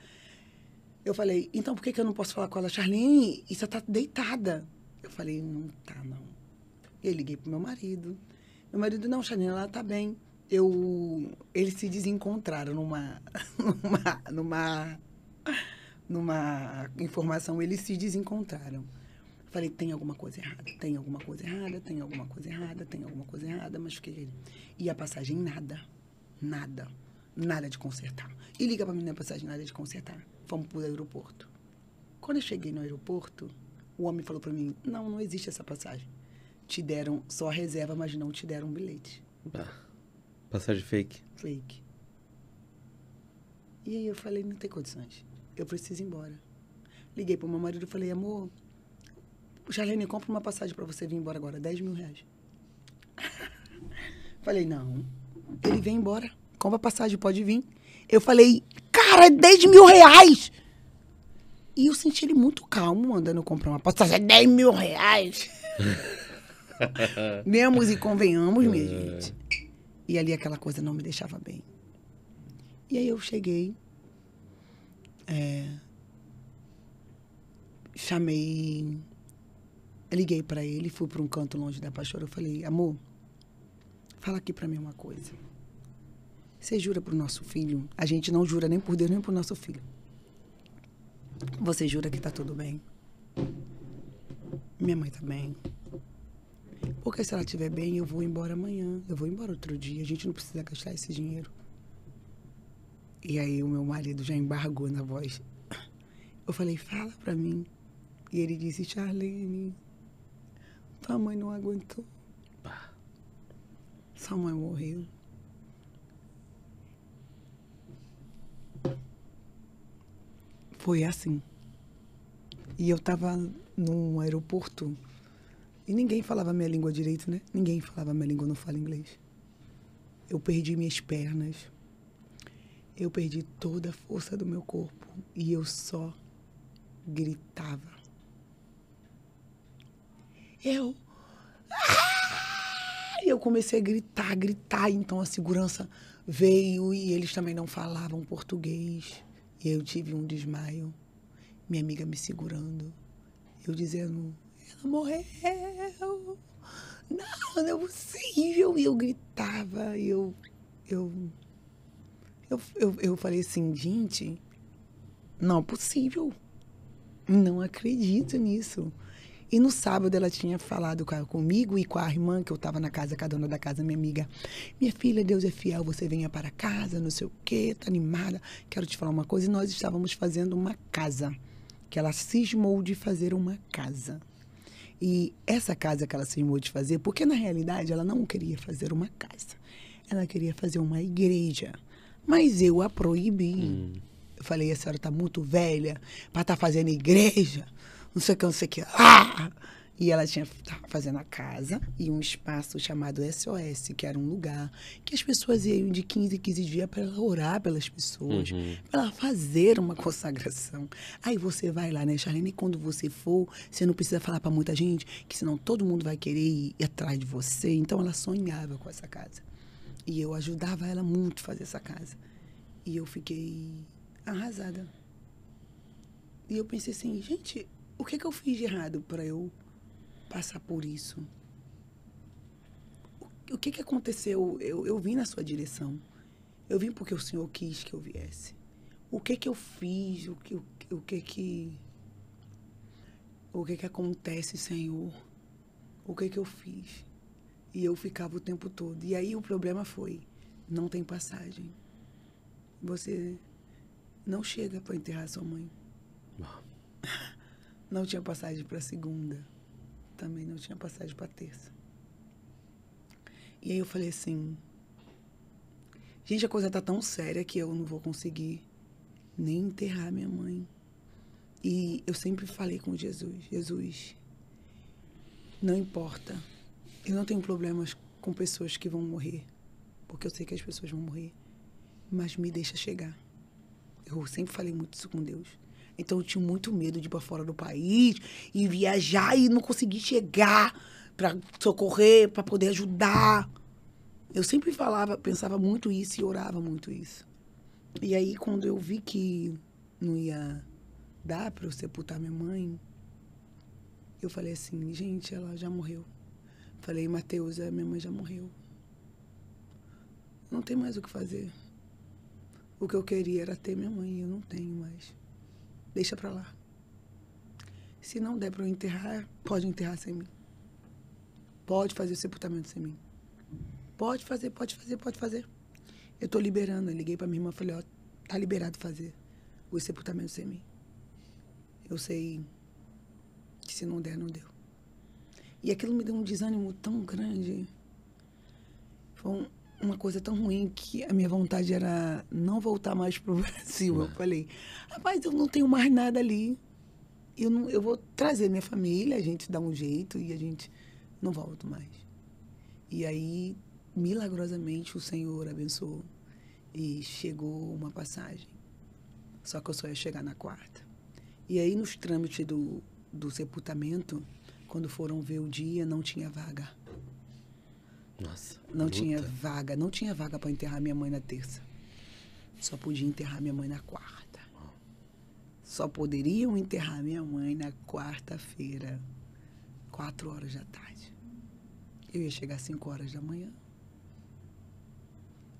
Eu falei, então por que eu não posso falar com ela? Charlene, isso tá deitada. Eu falei, não tá, não. E eu liguei pro meu marido. Meu marido, não, Charlene, ela tá bem. Eles se desencontraram numa informação, eles se desencontraram. Falei, tem alguma coisa errada, tem alguma coisa errada, tem alguma coisa errada, tem alguma coisa errada, mas fiquei... E a passagem, nada de consertar. E liga pra mim na passagem, nada de consertar. Fomos pro aeroporto. Quando eu cheguei no aeroporto, o homem falou pra mim, não existe essa passagem. Te deram só a reserva, mas não te deram um bilhete. Passagem fake. Fake. E aí eu falei, não tem condições. Eu preciso ir embora. Liguei pro meu marido e falei, amor, Charlene, compra uma passagem pra você vir embora agora, 10 mil reais. Falei, não. Ele vem embora, compra a passagem, pode vir. Eu falei, cara, 10 mil reais! E eu senti ele muito calmo, mandando comprar uma passagem, 10 mil reais! Vemos e convenhamos, minha gente. E ali aquela coisa não me deixava bem. E aí eu cheguei, liguei pra ele, fui pra um canto longe da pastora, eu falei, amor, fala aqui pra mim uma coisa. Você jura pro nosso filho? A gente não jura nem por Deus, nem pro nosso filho. Você jura que tá tudo bem? Minha mãe tá bem. Porque se ela estiver bem, eu vou embora amanhã. Eu vou embora outro dia. A gente não precisa gastar esse dinheiro. E aí o meu marido já embargou na voz. Eu falei, fala pra mim. E ele disse, Charlene, tua mãe não aguentou. Sua mãe morreu. Foi assim. E eu tava num aeroporto e ninguém falava minha língua direito, né? Ninguém falava minha língua, eu não falo inglês. Eu perdi minhas pernas. Eu perdi toda a força do meu corpo. E eu só gritava. Eu comecei a gritar. Então a segurança veio e eles também não falavam português. E eu tive um desmaio. Minha amiga me segurando. Eu dizendo, ela morreu. Não é possível. E eu gritava. E eu falei assim, gente, não é possível. Não acredito nisso. E no sábado ela tinha falado comigo e com a irmã, que eu estava na casa, com a dona da casa, minha amiga. Minha filha, Deus é fiel, você venha para casa, não sei o quê, tá animada. Quero te falar uma coisa. E nós estávamos fazendo uma casa, que ela cismou de fazer uma casa. E essa casa que ela cismou de fazer, porque na realidade ela não queria fazer uma casa. Ela queria fazer uma igreja. Mas eu a proibi. Eu falei, a senhora está muito velha para estar fazendo igreja. Não sei o que, não sei o que. E ela estava fazendo a casa e um espaço chamado SOS, que era um lugar que as pessoas iam de 15 em 15 dias para ela orar pelas pessoas, para ela fazer uma consagração. Aí você vai lá, né, Charlene? E quando você for, você não precisa falar para muita gente, que senão todo mundo vai querer ir atrás de você. Então ela sonhava com essa casa. E eu ajudava ela muito a fazer essa casa. E eu fiquei arrasada. E eu pensei assim, gente, o que eu fiz de errado para eu passar por isso? O que aconteceu? Eu vim na sua direção. Eu vim porque o Senhor quis que eu viesse. O que eu fiz? O que acontece, Senhor? O que eu fiz? E eu ficava o tempo todo. E aí o problema foi, não tem passagem. Você não chega para enterrar sua mãe. Não tinha passagem para segunda. Também não tinha passagem para terça. E aí eu falei assim, gente, a coisa tá tão séria que eu não vou conseguir nem enterrar minha mãe. E eu sempre falei com Jesus, Jesus, não importa, eu não tenho problemas com pessoas que vão morrer, porque eu sei que as pessoas vão morrer, mas me deixa chegar. Eu sempre falei muito isso com Deus. Então eu tinha muito medo de ir para fora do país e viajar e não conseguir chegar para socorrer, para poder ajudar. Eu sempre pensava muito isso e orava muito isso. E aí quando eu vi que não ia dar para eu sepultar minha mãe, eu falei assim, gente, ela já morreu. Falei, Mateus, minha mãe já morreu. Não tem mais o que fazer. O que eu queria era ter minha mãe e eu não tenho mais. Deixa pra lá. Se não der pra eu enterrar, pode enterrar sem mim. Pode fazer o sepultamento sem mim. Pode fazer, pode fazer, pode fazer. Eu tô liberando. Eu liguei pra minha irmã e falei, ó, tá liberado fazer o sepultamento sem mim. Eu sei que se não der, não deu. E aquilo me deu um desânimo tão grande. Foi uma coisa tão ruim que a minha vontade era não voltar mais pro Brasil. Eu falei, rapaz, eu não tenho mais nada ali. Eu vou trazer minha família, a gente dá um jeito e a gente não volta mais. E aí, milagrosamente, o Senhor abençoou e chegou uma passagem. Só que eu só ia chegar na quarta. E aí, nos trâmites do sepultamento, quando foram ver o dia, não tinha vaga. Nossa. Não tinha vaga para enterrar minha mãe na terça. Só podia enterrar minha mãe na quarta. Só poderiam enterrar minha mãe na quarta-feira, 4h da tarde. Eu ia chegar às 5h da manhã.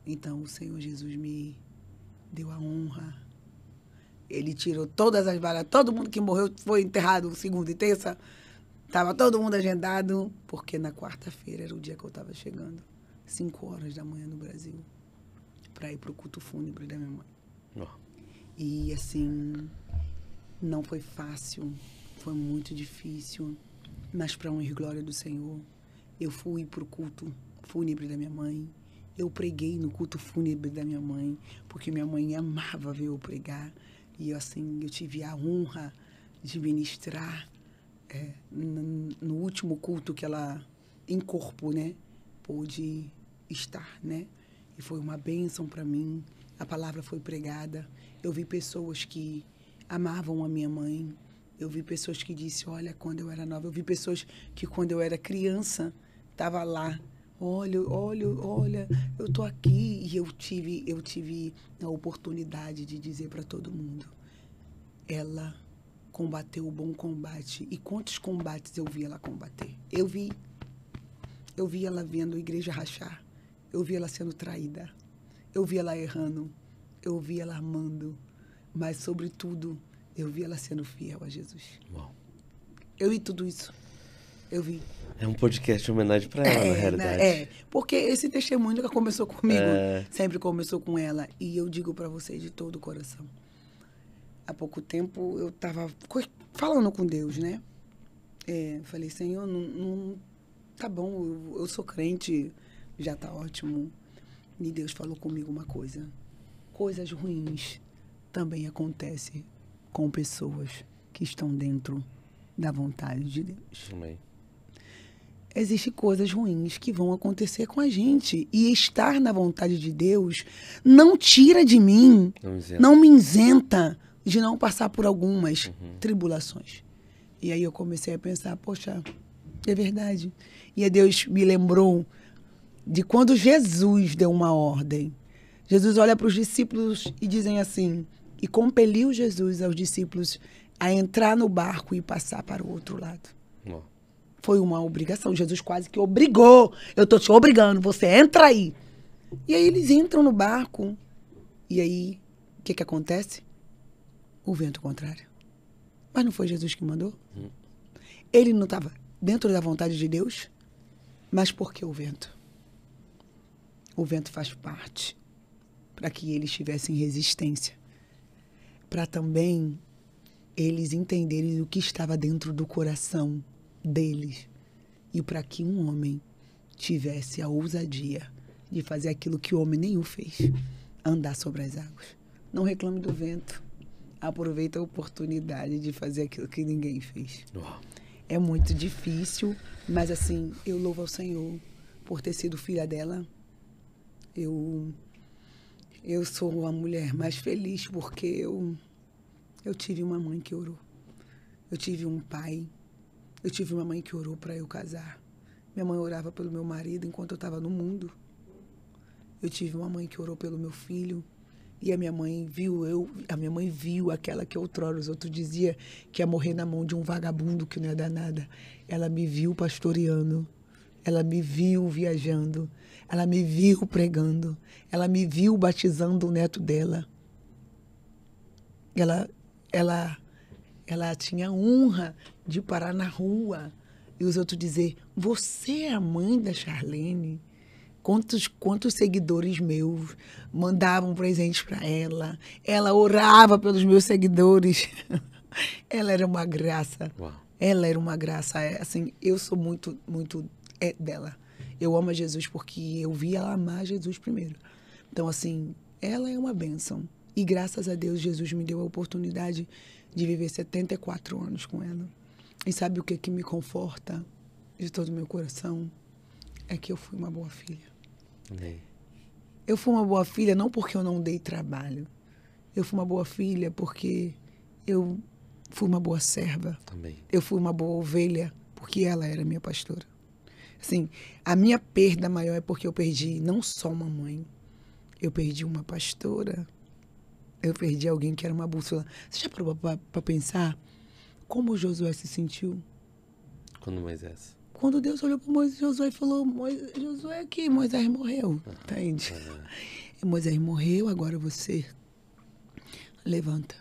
Então o Senhor Jesus me deu a honra. Ele tirou todas as vagas. Todo mundo que morreu foi enterrado segunda e terça. Estava todo mundo agendado, porque na quarta-feira era o dia que eu estava chegando, 5h da manhã no Brasil, para ir para o culto fúnebre da minha mãe. Oh. E, assim, não foi fácil, foi muito difícil, mas para honra e glória do Senhor, eu fui para o culto fúnebre da minha mãe, eu preguei no culto fúnebre da minha mãe, porque minha mãe amava ver eu pregar, e, assim, eu tive a honra de ministrar no último culto que ela, em corpo, né, pôde estar, né? E foi uma bênção para mim. A palavra foi pregada. Eu vi pessoas que amavam a minha mãe. Eu vi pessoas que disseram, olha, quando eu era nova. Eu vi pessoas que, quando eu era criança, estava lá. Olha, eu tô aqui. E eu tive a oportunidade de dizer para todo mundo, ela combateu o bom combate. E quantos combates eu vi ela combater? Eu vi ela vendo a igreja rachar. Eu vi ela sendo traída. Eu vi ela errando. Eu vi ela amando. Mas, sobretudo, eu vi ela sendo fiel a Jesus. Uau. Eu vi tudo isso. Eu vi. É um podcast em homenagem pra ela, na realidade. Porque esse testemunho nunca começou comigo, sempre começou com ela. E eu digo pra vocês de todo o coração. Há pouco tempo eu tava falando com Deus, né? Falei, Senhor, não tá bom, eu sou crente, já tá ótimo. E Deus falou comigo uma coisa. Coisas ruins também acontecem com pessoas que estão dentro da vontade de Deus. Amém. Existem coisas ruins que vão acontecer com a gente. E estar na vontade de Deus não tira de mim, não me isenta de não passar por algumas tribulações. E aí eu comecei a pensar, poxa, é verdade. E aí Deus me lembrou de quando Jesus deu uma ordem. Jesus olha para os discípulos e dizem assim, e compeliu Jesus aos discípulos a entrar no barco e passar para o outro lado. Oh. Foi uma obrigação. Jesus quase que obrigou. Eu estou te obrigando, você entra aí. E aí eles entram no barco. E aí, o que acontece? O vento contrário. Mas não foi Jesus que mandou? Ele não estava dentro da vontade de Deus? Mas por que o vento? O vento faz parte para que eles tivessem resistência. Para também eles entenderem o que estava dentro do coração deles. E para que um homem tivesse a ousadia de fazer aquilo que o homem nenhum fez. Andar sobre as águas. Não reclame do vento. Aproveita a oportunidade de fazer aquilo que ninguém fez. É muito difícil, mas assim, eu louvo ao Senhor por ter sido filha dela. Eu sou a mulher mais feliz porque eu tive uma mãe que orou. Eu tive um pai. Eu tive uma mãe que orou para eu casar. Minha mãe orava pelo meu marido enquanto eu estava no mundo. Eu tive uma mãe que orou pelo meu filho. E a minha mãe viu aquela que outrora os outros diziam que ia morrer na mão de um vagabundo que não ia dar nada. Ela me viu pastoreando. Ela me viu viajando. Ela me viu pregando. Ela me viu batizando o neto dela. Ela tinha honra de parar na rua e os outros dizer, você é a mãe da Charlene? Quantos seguidores meus mandavam presentes para ela? Ela orava pelos meus seguidores. Ela era uma graça. Uau. Ela era uma graça. Assim, eu sou muito dela. Eu amo a Jesus porque eu vi ela amar Jesus primeiro. Então, assim, ela é uma bênção. E graças a Deus, Jesus me deu a oportunidade de viver 74 anos com ela. E sabe o que me conforta de todo o meu coração? É que eu fui uma boa filha. Amém. Eu fui uma boa filha não porque eu não dei trabalho. Eu fui uma boa filha porque eu fui uma boa serva. Amém. Eu fui uma boa ovelha porque ela era minha pastora. Assim, a minha perda maior é porque eu perdi não só uma mãe. Eu perdi uma pastora. Eu perdi alguém que era uma bússola. Você já parou para pensar como Josué se sentiu? Quando Moisés? Quando Deus olhou para Moisés, Josué falou, Josué aqui, Moisés morreu. Entende? Moisés morreu, agora você levanta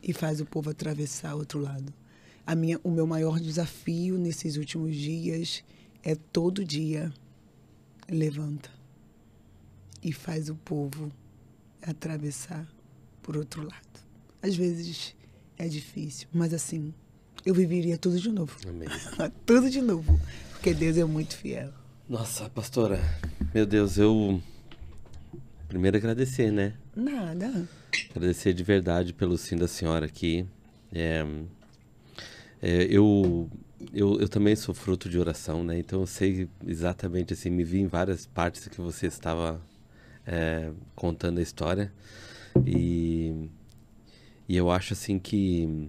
e faz o povo atravessar o outro lado. O meu maior desafio nesses últimos dias é todo dia levanta e faz o povo atravessar por outro lado. Às vezes é difícil, mas assim, eu viveria tudo de novo. Amém. Tudo de novo, porque Deus é muito fiel. Nossa, pastora, meu Deus, eu primeiro agradecer, né? Nada. Agradecer de verdade pelo sim da senhora aqui. Eu também sou fruto de oração, né? Então eu sei exatamente, assim, me vi em várias partes que você estava contando a história. E eu acho, assim, que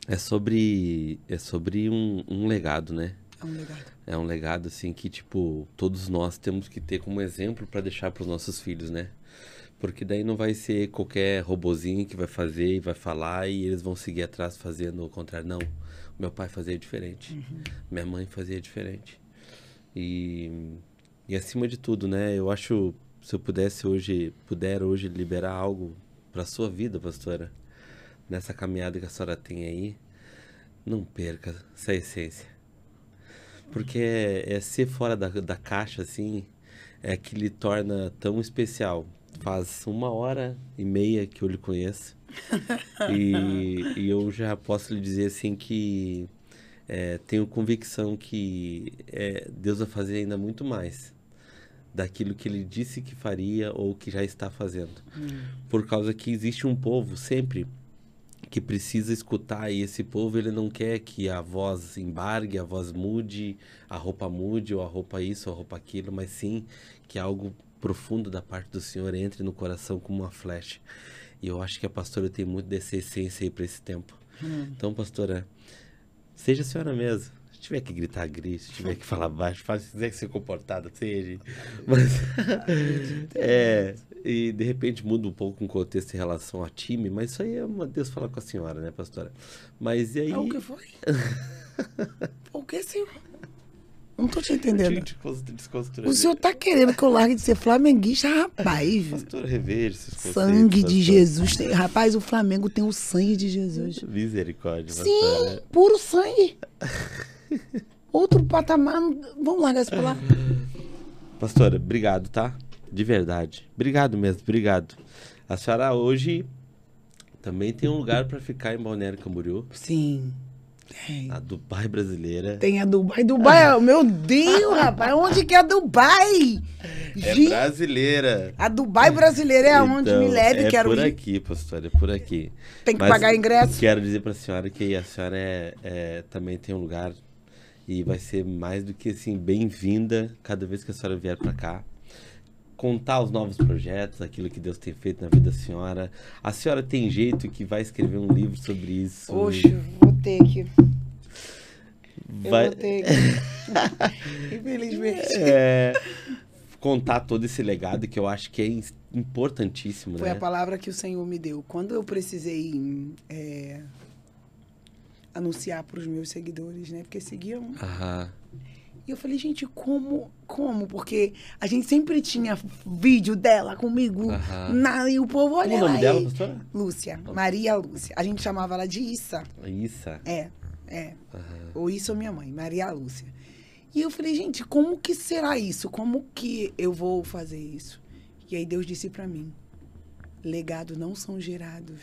é sobre um legado, né? É um legado. É um legado, assim, que, tipo, todos nós temos que ter como exemplo para deixar para os nossos filhos, né? Porque daí não vai ser qualquer robozinho que vai fazer e vai falar e eles vão seguir atrás fazendo o contrário. Não, meu pai fazia diferente, minha mãe fazia diferente. E acima de tudo, né? Eu acho, se eu puder hoje liberar algo para sua vida, pastora, nessa caminhada que a senhora tem aí, não perca essa essência. Porque é ser fora da caixa, assim, é que lhe torna tão especial. Faz 1h30 que eu lhe conheço. E eu já posso lhe dizer, assim, que tenho convicção que Deus vai fazer ainda muito mais daquilo que ele disse que faria ou que já está fazendo. Por causa que existe um povo sempre que precisa escutar, e esse povo ele não quer que a voz embargue, a voz mude, a roupa mude, ou a roupa isso, ou a roupa aquilo, mas sim que algo profundo da parte do Senhor entre no coração como uma flecha. E eu acho que a pastora tem muito dessa essência aí para esse tempo. Então, pastora, seja a senhora mesmo. Se tiver que gritar, grite. Se tiver que falar baixo, fale. Se quiser ser comportada, seja. Mas, e de repente muda um pouco o contexto em relação a time, mas isso aí é Deus falar com a senhora, né, pastora? Mas e aí... O que foi? O que, senhor? Não tô te entendendo. O senhor tá querendo que eu largue de ser flamenguista, rapaz. Pastora, reveja esses conceitos. Sangue de Jesus. Rapaz, o Flamengo tem o sangue de Jesus. Misericórdia, sim, pastora. Puro sangue. Outro patamar. Vamos largar isso pra lá. Pastora, obrigado, tá? De verdade. Obrigado mesmo, obrigado. A senhora hoje também tem um lugar pra ficar em Balneário Camboriú. Sim. Tem. A Dubai brasileira. Tem a Dubai. Dubai, meu Deus, rapaz. Onde que é a Dubai? Brasileira. A Dubai brasileira é aonde? Me leve, quero ir. É por aqui, pastor, é por aqui. Tem que pagar ingresso? Quero dizer pra senhora que a senhora também tem um lugar e vai ser mais do que assim, bem-vinda cada vez que a senhora vier pra cá. Contar os novos projetos, aquilo que Deus tem feito na vida da senhora. A senhora tem jeito que vai escrever um livro sobre isso. Poxa, vou ter que. Eu vou ter que. Infelizmente. Contar todo esse legado que eu acho que é importantíssimo. Foi né? a palavra que o Senhor me deu. Quando eu precisei anunciar para os meus seguidores, né? Porque seguiam. E eu falei, gente, como? Porque a gente sempre tinha vídeo dela comigo. E o povo olha Qual o nome dela, pastora? Lúcia. Maria Lúcia. A gente chamava ela de Issa. Issa? Ou Issa ou minha mãe, Maria Lúcia. E eu falei, gente, como que será isso? Como que eu vou fazer isso? E aí Deus disse pra mim, legado não são gerados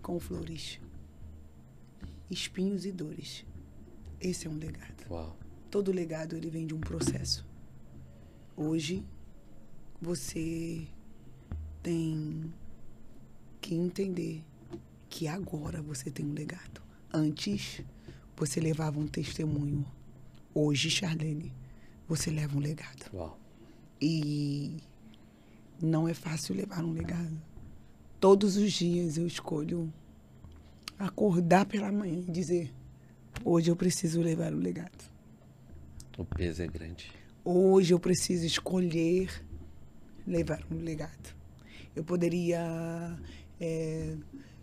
com flores, espinhos e dores. Esse é um legado. Uau. Todo legado, ele vem de um processo. Hoje, você tem que entender que agora você tem um legado. Antes, você levava um testemunho. Hoje, Charlene, você leva um legado. Uau. E não é fácil levar um legado. Todos os dias eu escolho acordar pela manhã e dizer, hoje eu preciso levar um legado. O peso é grande. Hoje eu preciso escolher levar um legado. Eu poderia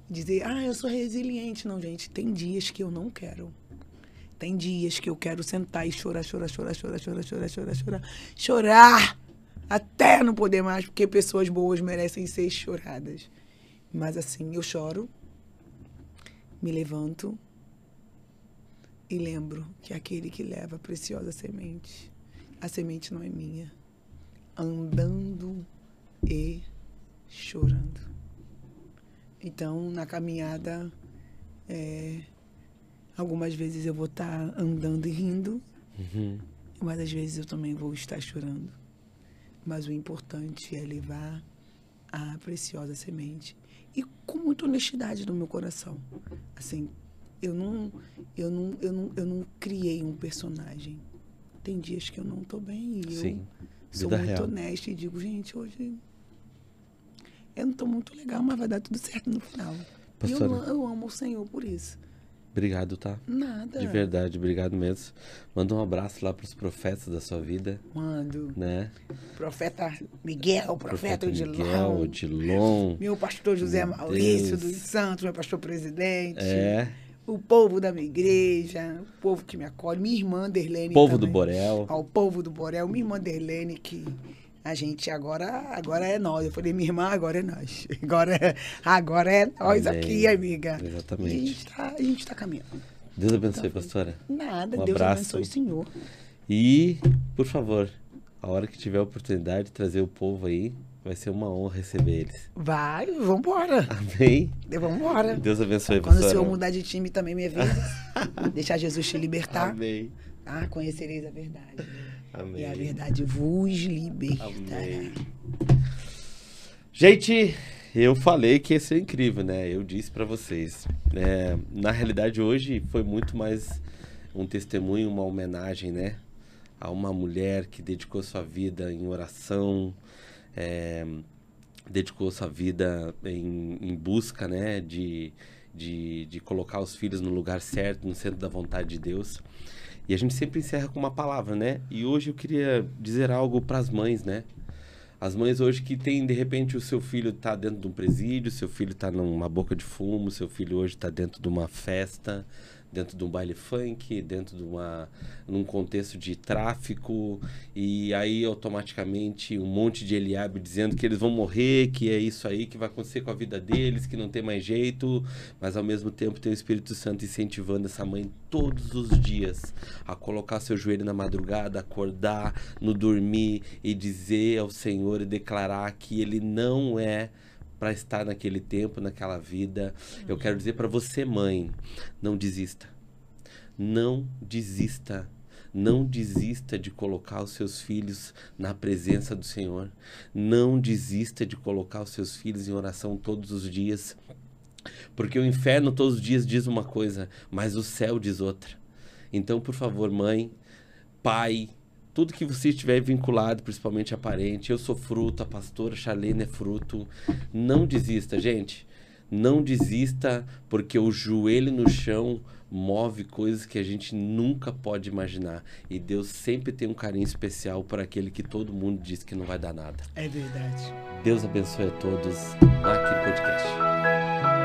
dizer, eu sou resiliente. Não, gente, tem dias que eu não quero. Tem dias que eu quero sentar e chorar até não poder mais, porque pessoas boas merecem ser choradas. Mas assim, eu choro, me levanto e lembro que aquele que leva a preciosa semente, a semente não é minha, andando e chorando. Então, na caminhada, algumas vezes eu vou estar andando e rindo, mas às vezes eu também vou estar chorando. Mas o importante é levar a preciosa semente. E com muita honestidade no meu coração. Assim, eu não criei um personagem. Tem dias que eu não estou bem e Sim, eu sou muito honesta e digo, gente, hoje eu não estou muito legal, mas vai dar tudo certo no final. Pastora, e eu amo o Senhor por isso. Obrigado, tá? Nada. De verdade, obrigado mesmo. Manda um abraço lá pros profetas da sua vida. Mando. Né? Profeta Miguel, profeta Odilon. Meu pastor José Maurício dos Santos, meu pastor presidente. O povo da minha igreja, o povo que me acolhe, minha irmã Derlene. Povo também. Do Borel. Ao povo do Borel, minha irmã Derlene, que a gente agora é nós. Eu falei, minha irmã, agora é nós. Agora é nós. Amém. Aqui, amiga. Exatamente. A gente tá caminhando. Deus abençoe, pastora. Nada, Um Deus abraço. abençoe o senhor. E, por favor, a hora que tiver a oportunidade de trazer o povo aí, vai ser uma honra receber eles. Vai, vambora. Amém? Vambora. Deus abençoe, Quando pastora. o senhor mudar de time também me avisa. Deixar Jesus te libertar. Amém. Ah, conhecereis a verdade. Amém. E a verdade vos libertará. Amém. Gente, eu falei que ia ser incrível, né? Eu disse pra vocês. Na realidade, hoje foi muito mais um testemunho, uma homenagem, né? A uma mulher que dedicou sua vida em oração, dedicou sua vida em busca, né? De colocar os filhos no lugar certo, no centro da vontade de Deus. E a gente sempre encerra com uma palavra, né? E hoje eu queria dizer algo para as mães, né? As mães hoje que tem, de repente, o seu filho está dentro de um presídio, seu filho está numa boca de fumo, seu filho hoje está dentro de uma festa, dentro de um baile funk, dentro de num contexto de tráfico, e aí automaticamente um monte de Eliabe dizendo que eles vão morrer, que é isso aí que vai acontecer com a vida deles, que não tem mais jeito, mas ao mesmo tempo tem o Espírito Santo incentivando essa mãe todos os dias a colocar seu joelho na madrugada, acordar no dormir e dizer ao Senhor e declarar que Ele não é para estar naquele tempo, naquela vida. Eu quero dizer para você, mãe, não desista. Não desista. Não desista de colocar os seus filhos na presença do Senhor. Não desista de colocar os seus filhos em oração todos os dias. Porque o inferno todos os dias diz uma coisa, mas o céu diz outra. Então, por favor, mãe, pai, tudo que você estiver vinculado, principalmente a parente, eu sou fruto, a pastora Charlene é fruto. Não desista, gente. Não desista, porque o joelho no chão move coisas que a gente nunca pode imaginar. E Deus sempre tem um carinho especial para aquele que todo mundo diz que não vai dar nada. É verdade. Deus abençoe a todos naquele podcast.